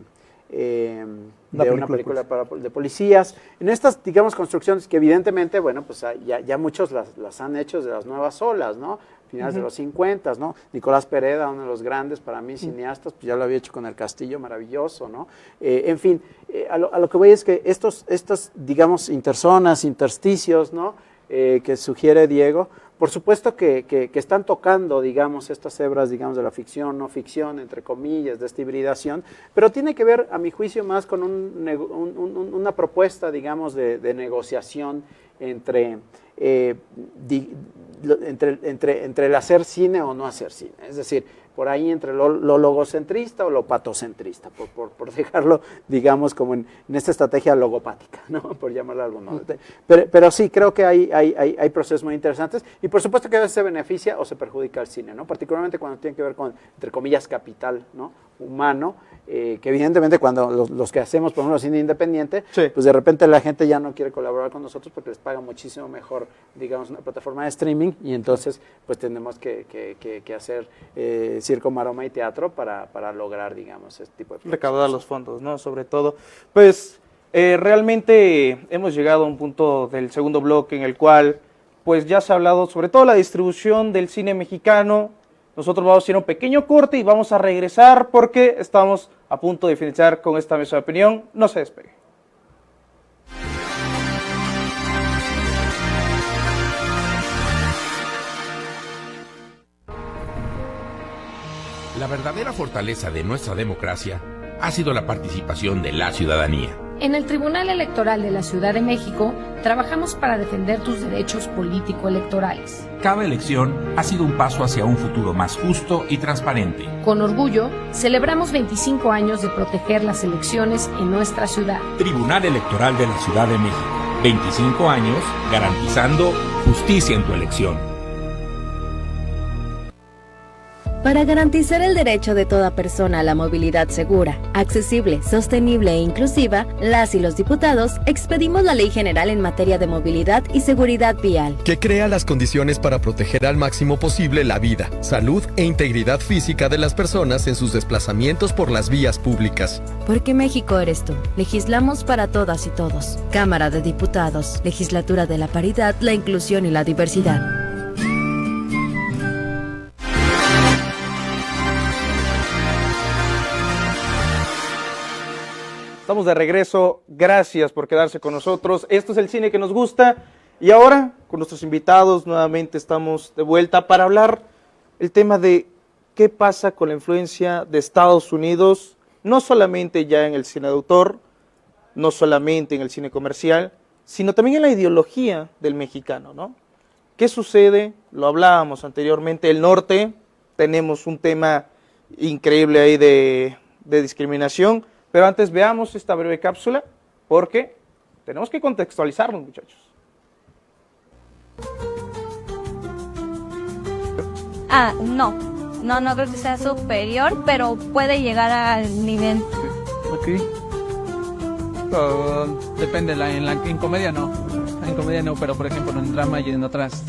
de Una una película de policías. En estas, digamos, construcciones que evidentemente, bueno, pues ya muchos las han hecho de las nuevas olas, ¿no? Finales de los 50, ¿no? Nicolás Pereda, uno de los grandes para mí cineastas, pues ya lo había hecho con El Castillo, maravilloso, ¿no? En fin, a lo que voy es que estas, digamos, interzonas, intersticios, ¿no? Que sugiere Diego, por supuesto que están tocando, digamos, estas hebras, digamos, de la ficción, no ficción, entre comillas, de esta hibridación, pero tiene que ver, a mi juicio, más con una propuesta, digamos, de negociación entre el hacer cine o no hacer cine. Es decir, por ahí entre lo logocentrista o lo patocentrista, por dejarlo, digamos, como en esta estrategia logopática, ¿no? Por llamarlo de algún modo. Pero sí, creo que hay procesos muy interesantes y por supuesto que a veces se beneficia o se perjudica al cine, ¿no? Particularmente cuando tiene que ver con, entre comillas, capital, ¿no? Humano, que evidentemente cuando los que hacemos, por ejemplo, cine independiente, pues de repente la gente ya no quiere colaborar con nosotros porque les paga muchísimo mejor, digamos, una plataforma de streaming y entonces pues tenemos que hacer circo, maroma y teatro para lograr, digamos, este tipo de recaudar los fondos, ¿no? Sobre todo, pues realmente hemos llegado a un punto del segundo bloque en el cual pues ya se ha hablado sobre todo la distribución del cine mexicano. Nosotros vamos a hacer un pequeño corte y vamos a regresar porque estamos a punto de finalizar con esta mesa de opinión. No se despegue. La verdadera fortaleza de nuestra democracia ha sido la participación de la ciudadanía. En el Tribunal Electoral de la Ciudad de México, trabajamos para defender tus derechos político-electorales. Cada elección ha sido un paso hacia un futuro más justo y transparente. Con orgullo, celebramos 25 años de proteger las elecciones en nuestra ciudad. Tribunal Electoral de la Ciudad de México. 25 años garantizando justicia en tu elección. Para garantizar el derecho de toda persona a la movilidad segura, accesible, sostenible e inclusiva, las y los diputados expedimos la Ley General en materia de movilidad y seguridad vial, que crea las condiciones para proteger al máximo posible la vida, salud e integridad física de las personas en sus desplazamientos por las vías públicas. Porque México eres tú. Legislamos para todas y todos. Cámara de Diputados, Legislatura de la Paridad, la Inclusión y la Diversidad. Estamos de regreso, gracias por quedarse con nosotros. Esto es el cine que nos gusta y ahora con nuestros invitados nuevamente estamos de vuelta para hablar el tema de qué pasa con la influencia de Estados Unidos, no solamente ya en el cine de autor, no solamente en el cine comercial, sino también en la ideología del mexicano, ¿no? ¿Qué sucede? Lo hablábamos anteriormente, el norte, tenemos un tema increíble ahí de discriminación. Pero antes veamos esta breve cápsula porque tenemos que contextualizarnos, muchachos. No creo que sea superior, pero puede llegar al nivel. Ok. Depende, en comedia no. En comedia no, pero por ejemplo en drama y en otras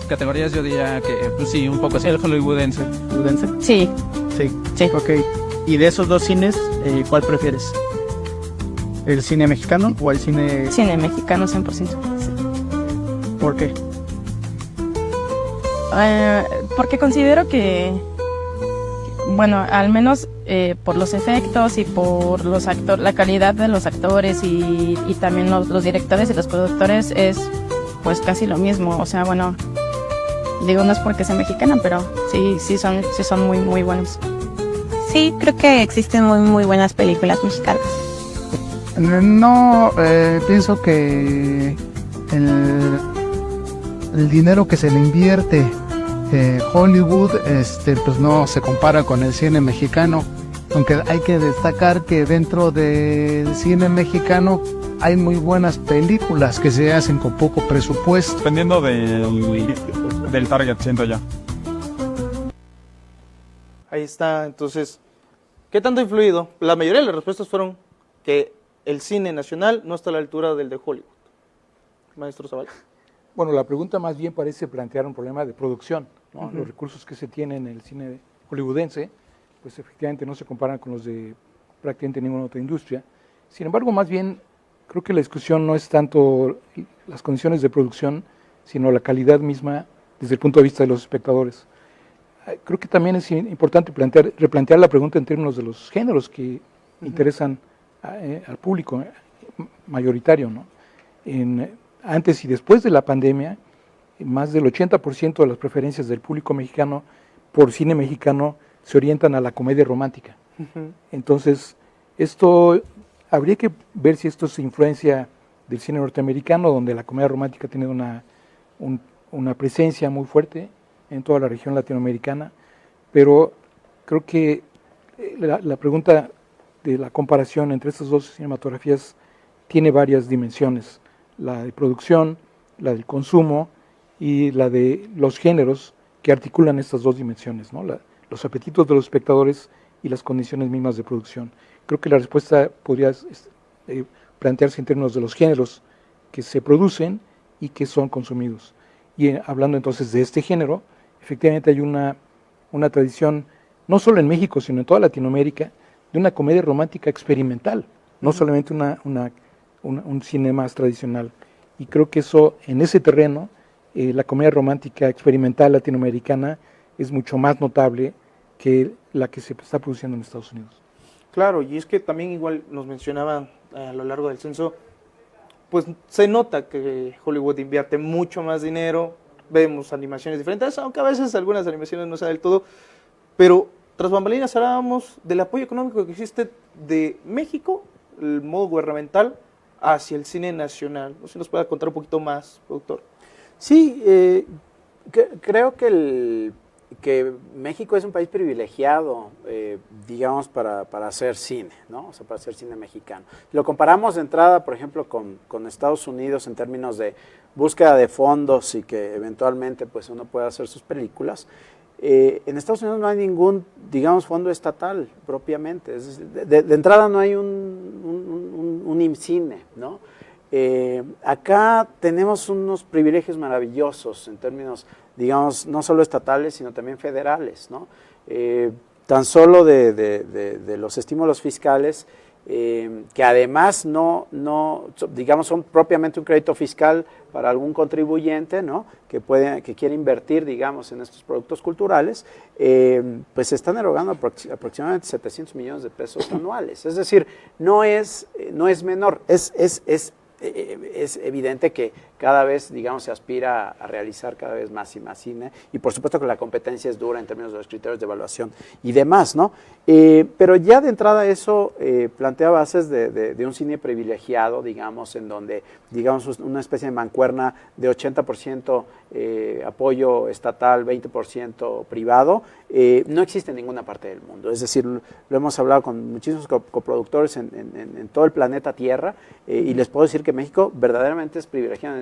categorías yo diría que pues sí, un poco así. El hollywoodense. ¿Hollywoodense? Sí. Sí. Ok. Y de esos dos cines, ¿cuál prefieres? ¿El cine mexicano o el cine...? Cine mexicano 100%. Sí. ¿Por qué? Porque considero que, bueno, al menos por los efectos y por la calidad de los actores y también los directores y los productores es pues casi lo mismo. O sea, bueno, digo no es porque sea mexicana, pero sí son muy, muy buenos. Sí, creo que existen muy buenas películas mexicanas. No, pienso que el dinero que se le invierte Hollywood, pues no se compara con el cine mexicano, aunque hay que destacar que dentro del cine mexicano hay muy buenas películas que se hacen con poco presupuesto. Dependiendo del target, siento yo. Ahí está, entonces, ¿qué tanto ha influido? La mayoría de las respuestas fueron que el cine nacional no está a la altura del de Hollywood. Maestro Zavala. Bueno, la pregunta más bien parece plantear un problema de producción, ¿no? Los recursos que se tienen en el cine hollywoodense, pues efectivamente no se comparan con los de prácticamente ninguna otra industria. Sin embargo, más bien, creo que la discusión no es tanto las condiciones de producción, sino la calidad misma desde el punto de vista de los espectadores. Creo que también es importante replantear la pregunta en términos de los géneros que interesan al público mayoritario, ¿no? Antes y después de la pandemia, más del 80% de las preferencias del público mexicano por cine mexicano se orientan a la comedia romántica. Entonces, esto habría que ver si esto es influencia del cine norteamericano, donde la comedia romántica tiene una presencia muy fuerte en toda la región latinoamericana, pero creo que la pregunta de la comparación entre estas dos cinematografías tiene varias dimensiones, la de producción, la del consumo y la de los géneros que articulan estas dos dimensiones, ¿no? Los apetitos de los espectadores y las condiciones mismas de producción. Creo que la respuesta podría plantearse en términos de los géneros que se producen y que son consumidos. Y hablando entonces de este género, efectivamente hay una tradición, no solo en México, sino en toda Latinoamérica, de una comedia romántica experimental, no solamente un cine más tradicional. Y creo que eso, en ese terreno, la comedia romántica experimental latinoamericana es mucho más notable que la que se está produciendo en Estados Unidos. Claro, y es que también igual nos mencionaban a lo largo del censo, pues se nota que Hollywood invierte mucho más dinero, vemos animaciones diferentes, aunque a veces algunas animaciones no sean del todo, pero tras bambalinas hablábamos del apoyo económico que existe de México, el modo gubernamental, hacia el cine nacional. No sé si nos pueda contar un poquito más, productor. Sí, creo que México es un país privilegiado, digamos, para hacer cine, ¿no? O sea, para hacer cine mexicano. Lo comparamos de entrada, por ejemplo, con Estados Unidos en términos de búsqueda de fondos y que eventualmente pues uno pueda hacer sus películas. En Estados Unidos no hay ningún, digamos, fondo estatal propiamente. De entrada no hay un IMCINE, ¿no? Acá tenemos unos privilegios maravillosos en términos, digamos, no solo estatales, sino también federales, ¿no? Tan solo de los estímulos fiscales, que además digamos, son propiamente un crédito fiscal para algún contribuyente, ¿no? que quiere invertir, digamos, en estos productos culturales, pues se están erogando aproximadamente 700 millones de pesos anuales. Es decir, no es menor, es evidente que cada vez, digamos, se aspira a realizar cada vez más y más cine, y por supuesto que la competencia es dura en términos de los criterios de evaluación y demás, ¿no? Pero ya de entrada eso plantea bases de un cine privilegiado, digamos, en donde, digamos, una especie de mancuerna de 80% apoyo estatal, 20% privado, no existe en ninguna parte del mundo. Es decir, lo hemos hablado con muchísimos coproductores en todo el planeta Tierra, y les puedo decir que México verdaderamente es privilegiado en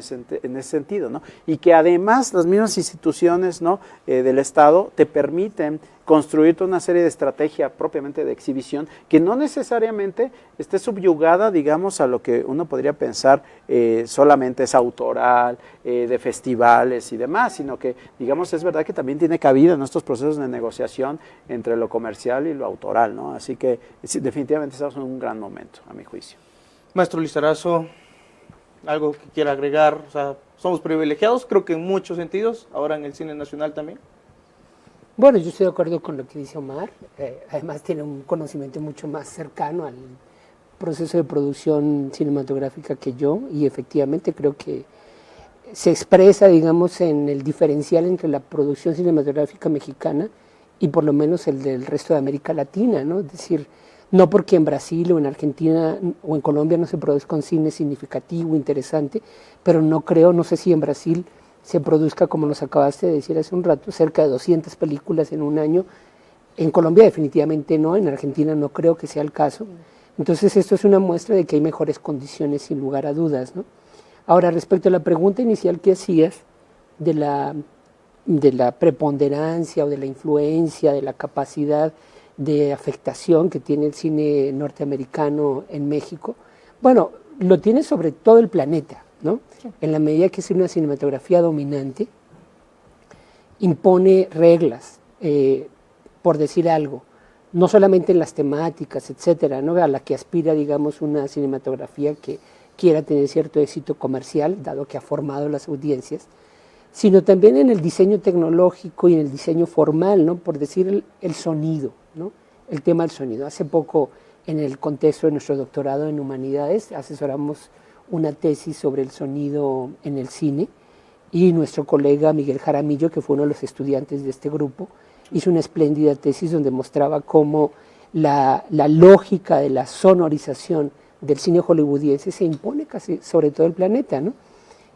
ese sentido, ¿no? Y que además las mismas instituciones, ¿no? Del Estado te permiten construir toda una serie de estrategia propiamente de exhibición que no necesariamente esté subyugada, digamos, a lo que uno podría pensar solamente es autoral, de festivales y demás, sino que, digamos, es verdad que también tiene cabida en estos procesos de negociación entre lo comercial y lo autoral, ¿no? Así que definitivamente estamos en un gran momento, a mi juicio. Maestro Lizarazo, algo que quiera agregar. O sea, somos privilegiados, creo que en muchos sentidos, ahora en el cine nacional también. Bueno, yo estoy de acuerdo con lo que dice Omar. Además tiene un conocimiento mucho más cercano al proceso de producción cinematográfica que yo, y efectivamente creo que se expresa, digamos, en el diferencial entre la producción cinematográfica mexicana y por lo menos el del resto de América Latina, ¿no? Es decir, no porque en Brasil o en Argentina o en Colombia no se produzca un cine significativo, interesante, pero no sé si en Brasil se produzca, como nos acabaste de decir hace un rato, cerca de 200 películas en un año. En Colombia definitivamente no, en Argentina no creo que sea el caso. Entonces esto es una muestra de que hay mejores condiciones sin lugar a dudas, ¿no? Ahora, respecto a la pregunta inicial que hacías de la preponderancia o de la influencia, de la capacidad de afectación que tiene el cine norteamericano en México, bueno, lo tiene sobre todo el planeta, ¿no? Sí. En la medida que es una cinematografía dominante, impone reglas, por decir algo. no solamente en las temáticas, etcétera, ¿no? A la que aspira, digamos, una cinematografía que quiera tener cierto éxito comercial, dado que ha formado las audiencias, sino también en el diseño tecnológico y en el diseño formal, ¿no? Por decir el sonido, ¿no? El tema del sonido. Hace poco, en el contexto de nuestro doctorado en Humanidades, asesoramos una tesis sobre el sonido en el cine, y nuestro colega Miguel Jaramillo, que fue uno de los estudiantes de este grupo, hizo una espléndida tesis donde mostraba cómo la lógica de la sonorización del cine hollywoodiense se impone casi sobre todo el planeta, ¿no?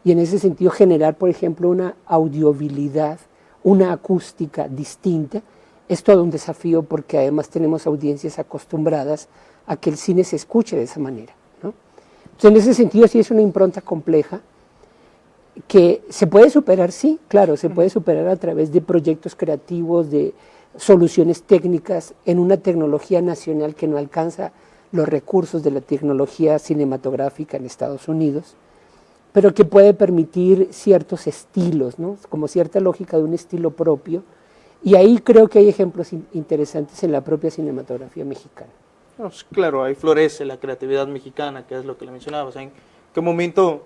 Y en ese sentido generar, por ejemplo, una audiovilidad, una acústica distinta, es todo un desafío porque además tenemos audiencias acostumbradas a que el cine se escuche de esa manera, ¿no? Entonces, en ese sentido sí es una impronta compleja que se puede superar, sí, claro, se puede superar a través de proyectos creativos, de soluciones técnicas en una tecnología nacional que no alcanza los recursos de la tecnología cinematográfica en Estados Unidos, pero que puede permitir ciertos estilos, ¿no? Como cierta lógica de un estilo propio, y ahí creo que hay ejemplos interesantes en la propia cinematografía mexicana. Pues, claro, ahí florece la creatividad mexicana, que es lo que le mencionaba. O sea, ¿en qué momento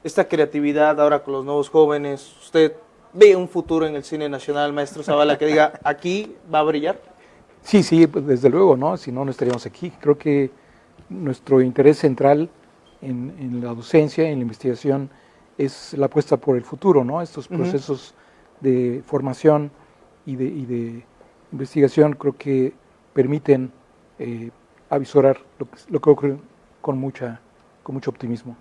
esta creatividad ahora con los nuevos jóvenes, usted ve un futuro en el cine nacional, maestro Zavala, que diga, aquí va a brillar? Sí, pues desde luego, ¿no? Si no, no estaríamos aquí. Creo que nuestro interés central en la docencia, en la investigación, es la apuesta por el futuro, ¿no? Estos procesos de formación y de investigación creo que permiten avisorar lo que ocurre con mucho optimismo.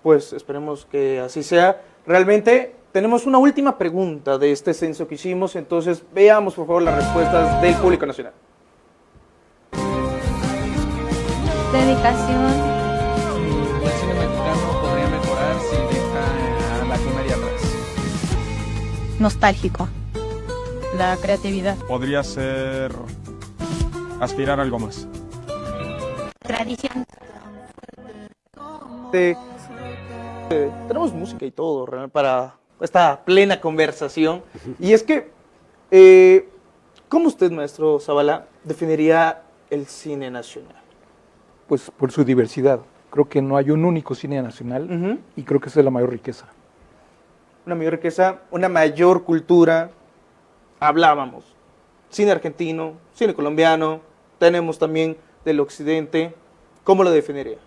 Pues esperemos que así sea. Realmente tenemos una última pregunta de este censo que hicimos, entonces veamos por favor las respuestas del público nacional. Dedicación. El cine mexicano podría mejorar si deja a la comedia atrás. Nostálgico. La creatividad. Podría ser aspirar a algo más. Tradición. Tenemos música y todo para esta plena conversación. Y es que, ¿cómo usted, maestro Zavala, definiría el cine nacional? Pues por su diversidad. Creo que no hay un único cine nacional y creo que esa es la mayor riqueza. Una mayor riqueza, una mayor cultura. Hablábamos, cine argentino, cine colombiano, tenemos también del occidente. ¿Cómo lo definiría?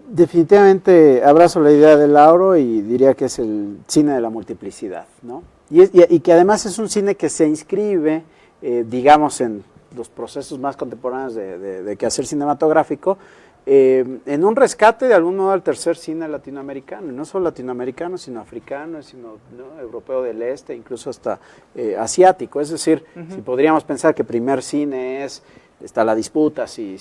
Definitivamente abrazo la idea de Lauro y diría que es el cine de la multiplicidad, ¿no? Y que además es un cine que se inscribe, digamos, en los procesos más contemporáneos de quehacer cinematográfico, en un rescate de algún modo al tercer cine latinoamericano, y no solo latinoamericano, sino africano, sino europeo del este, incluso hasta asiático. Es decir, si podríamos pensar que primer cine está la disputa si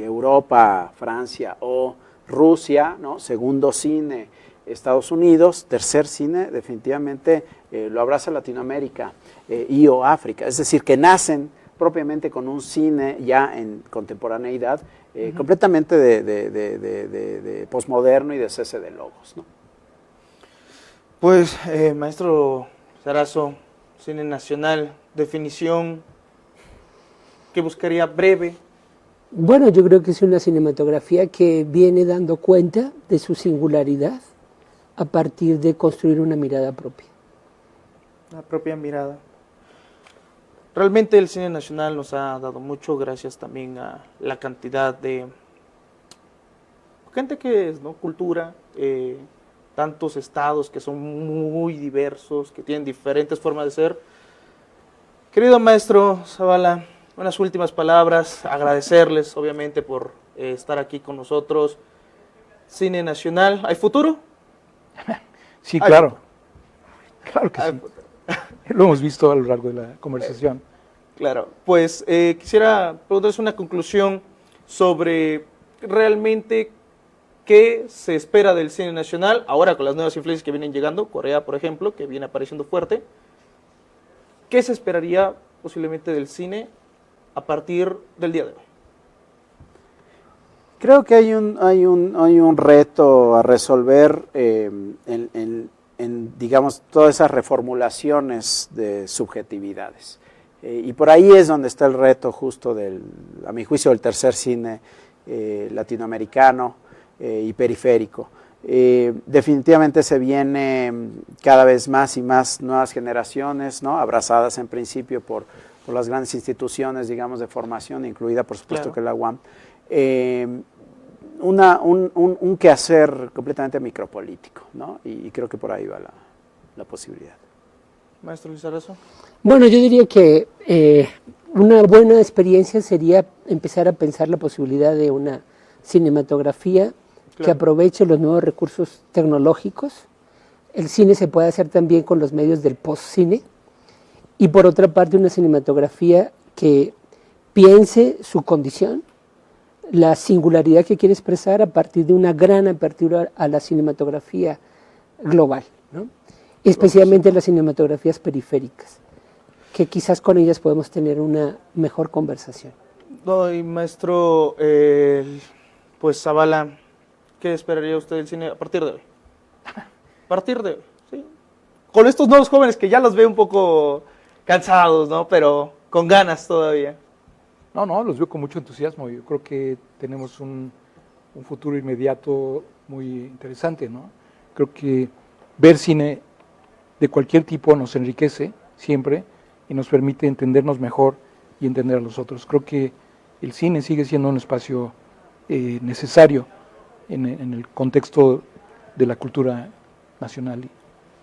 Europa, Francia o Rusia, ¿no? Segundo cine, Estados Unidos, tercer cine, definitivamente lo abraza Latinoamérica y o África. Es decir, que nacen propiamente con un cine ya en contemporaneidad, completamente de posmoderno y de cese de logos, ¿no? Pues, maestro Sarazo, cine nacional, definición que buscaría breve. Bueno, yo creo que es una cinematografía que viene dando cuenta de su singularidad a partir de construir una mirada propia. La propia mirada. Realmente el cine nacional nos ha dado mucho, gracias también a la cantidad de gente que es, ¿no? Cultura, tantos estados que son muy diversos, que tienen diferentes formas de ser. Querido maestro Zavala, unas últimas palabras, agradecerles obviamente por estar aquí con nosotros. Cine nacional, ¿hay futuro? Sí, claro. Claro que sí. Lo hemos visto a lo largo de la conversación. Claro, pues quisiera preguntarles una conclusión sobre realmente qué se espera del cine nacional, ahora con las nuevas influencias que vienen llegando, Corea por ejemplo, que viene apareciendo fuerte. ¿Qué se esperaría posiblemente del cine a partir del día de hoy? Creo que hay un reto a resolver en, digamos, todas esas reformulaciones de subjetividades. Y por ahí es donde está el reto justo a mi juicio, del tercer cine latinoamericano y periférico. Definitivamente se viene cada vez más y más nuevas generaciones, ¿no? Abrazadas en principio por las grandes instituciones, digamos, de formación, incluida por supuesto que la UAM. Un quehacer completamente micropolítico, ¿no? Y creo que por ahí va la posibilidad. Maestro Luis Arrazo. Bueno, yo diría que una buena experiencia sería empezar a pensar la posibilidad de una cinematografía que aproveche los nuevos recursos tecnológicos. El cine se puede hacer también con los medios del post-cine. Y por otra parte, una cinematografía que piense su condición, la singularidad que quiere expresar a partir de una gran apertura a la cinematografía global, ¿no? Especialmente las cinematografías periféricas, que quizás con ellas podemos tener una mejor conversación. No, y maestro, pues Zavala, ¿qué esperaría usted del cine a partir de hoy? A partir de hoy, ¿sí? Con estos nuevos jóvenes que ya los veo un poco cansados, ¿no? Pero con ganas todavía. No, los veo con mucho entusiasmo. Yo creo que tenemos un futuro inmediato muy interesante, ¿no? Creo que ver cine de cualquier tipo nos enriquece siempre y nos permite entendernos mejor y entender a los otros. Creo que el cine sigue siendo un espacio necesario en el contexto de la cultura nacional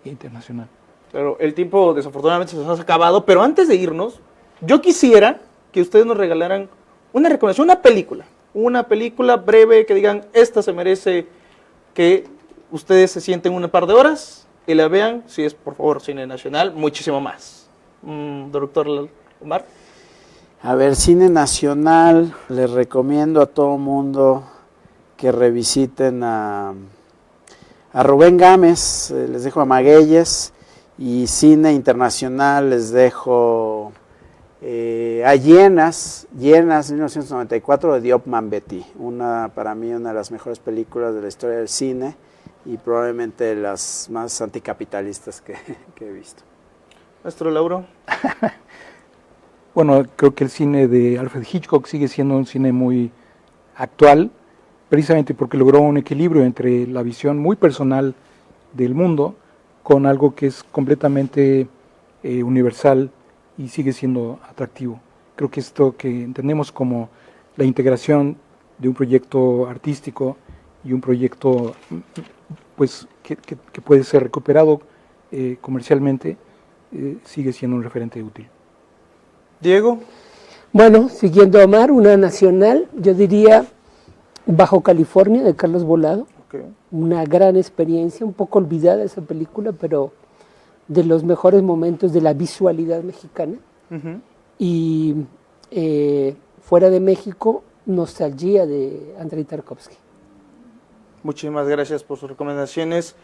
e internacional. Claro, el tiempo desafortunadamente se nos ha acabado, pero antes de irnos, yo quisiera que ustedes nos regalaran una recomendación, una película breve que digan, esta se merece que ustedes se sienten un par de horas y la vean, si es por favor cine nacional, muchísimo más. Doctor Omar. A ver, cine nacional, les recomiendo a todo mundo que revisiten a Rubén Gámez, les dejo a Magueyes, y cine internacional les dejo a Llenas 1994 de Diop Mambetí, para mí una de las mejores películas de la historia del cine y probablemente las más anticapitalistas que he visto. Maestro Lauro. Bueno, creo que el cine de Alfred Hitchcock sigue siendo un cine muy actual, precisamente porque logró un equilibrio entre la visión muy personal del mundo con algo que es completamente universal y sigue siendo atractivo. Creo que esto que entendemos como la integración de un proyecto artístico y un proyecto pues que puede ser recuperado comercialmente, sigue siendo un referente útil. Diego. Bueno, siguiendo a Omar, una nacional, yo diría Bajo California, de Carlos Volado. Okay. Una gran experiencia, un poco olvidada esa película, pero de los mejores momentos de la visualidad mexicana. Uh-huh. Y fuera de México, Nostalgia de Andrei Tarkovsky. Muchísimas gracias por sus recomendaciones.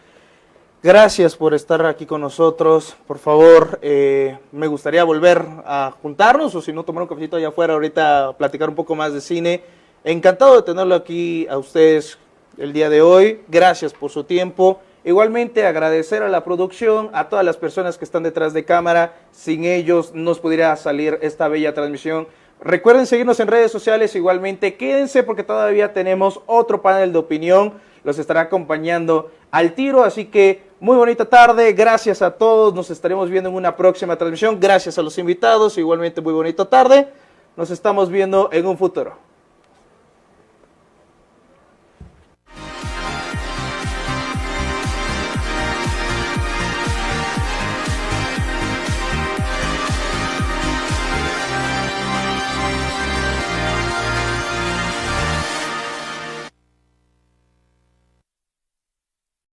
Gracias por estar aquí con nosotros. Por favor, me gustaría volver a juntarnos, o si no, tomar un cafecito allá afuera ahorita, platicar un poco más de cine. Encantado de tenerlo aquí a ustedes el día de hoy. Gracias por su tiempo. Igualmente agradecer a la producción, a todas las personas que están detrás de cámara. Sin ellos no pudiera salir esta bella transmisión. Recuerden seguirnos en redes sociales. Igualmente quédense porque todavía tenemos otro panel de opinión. Los estará acompañando al tiro. Así que muy bonita tarde. Gracias a todos. Nos estaremos viendo en una próxima transmisión. Gracias a los invitados. Igualmente muy bonita tarde. Nos estamos viendo en un futuro.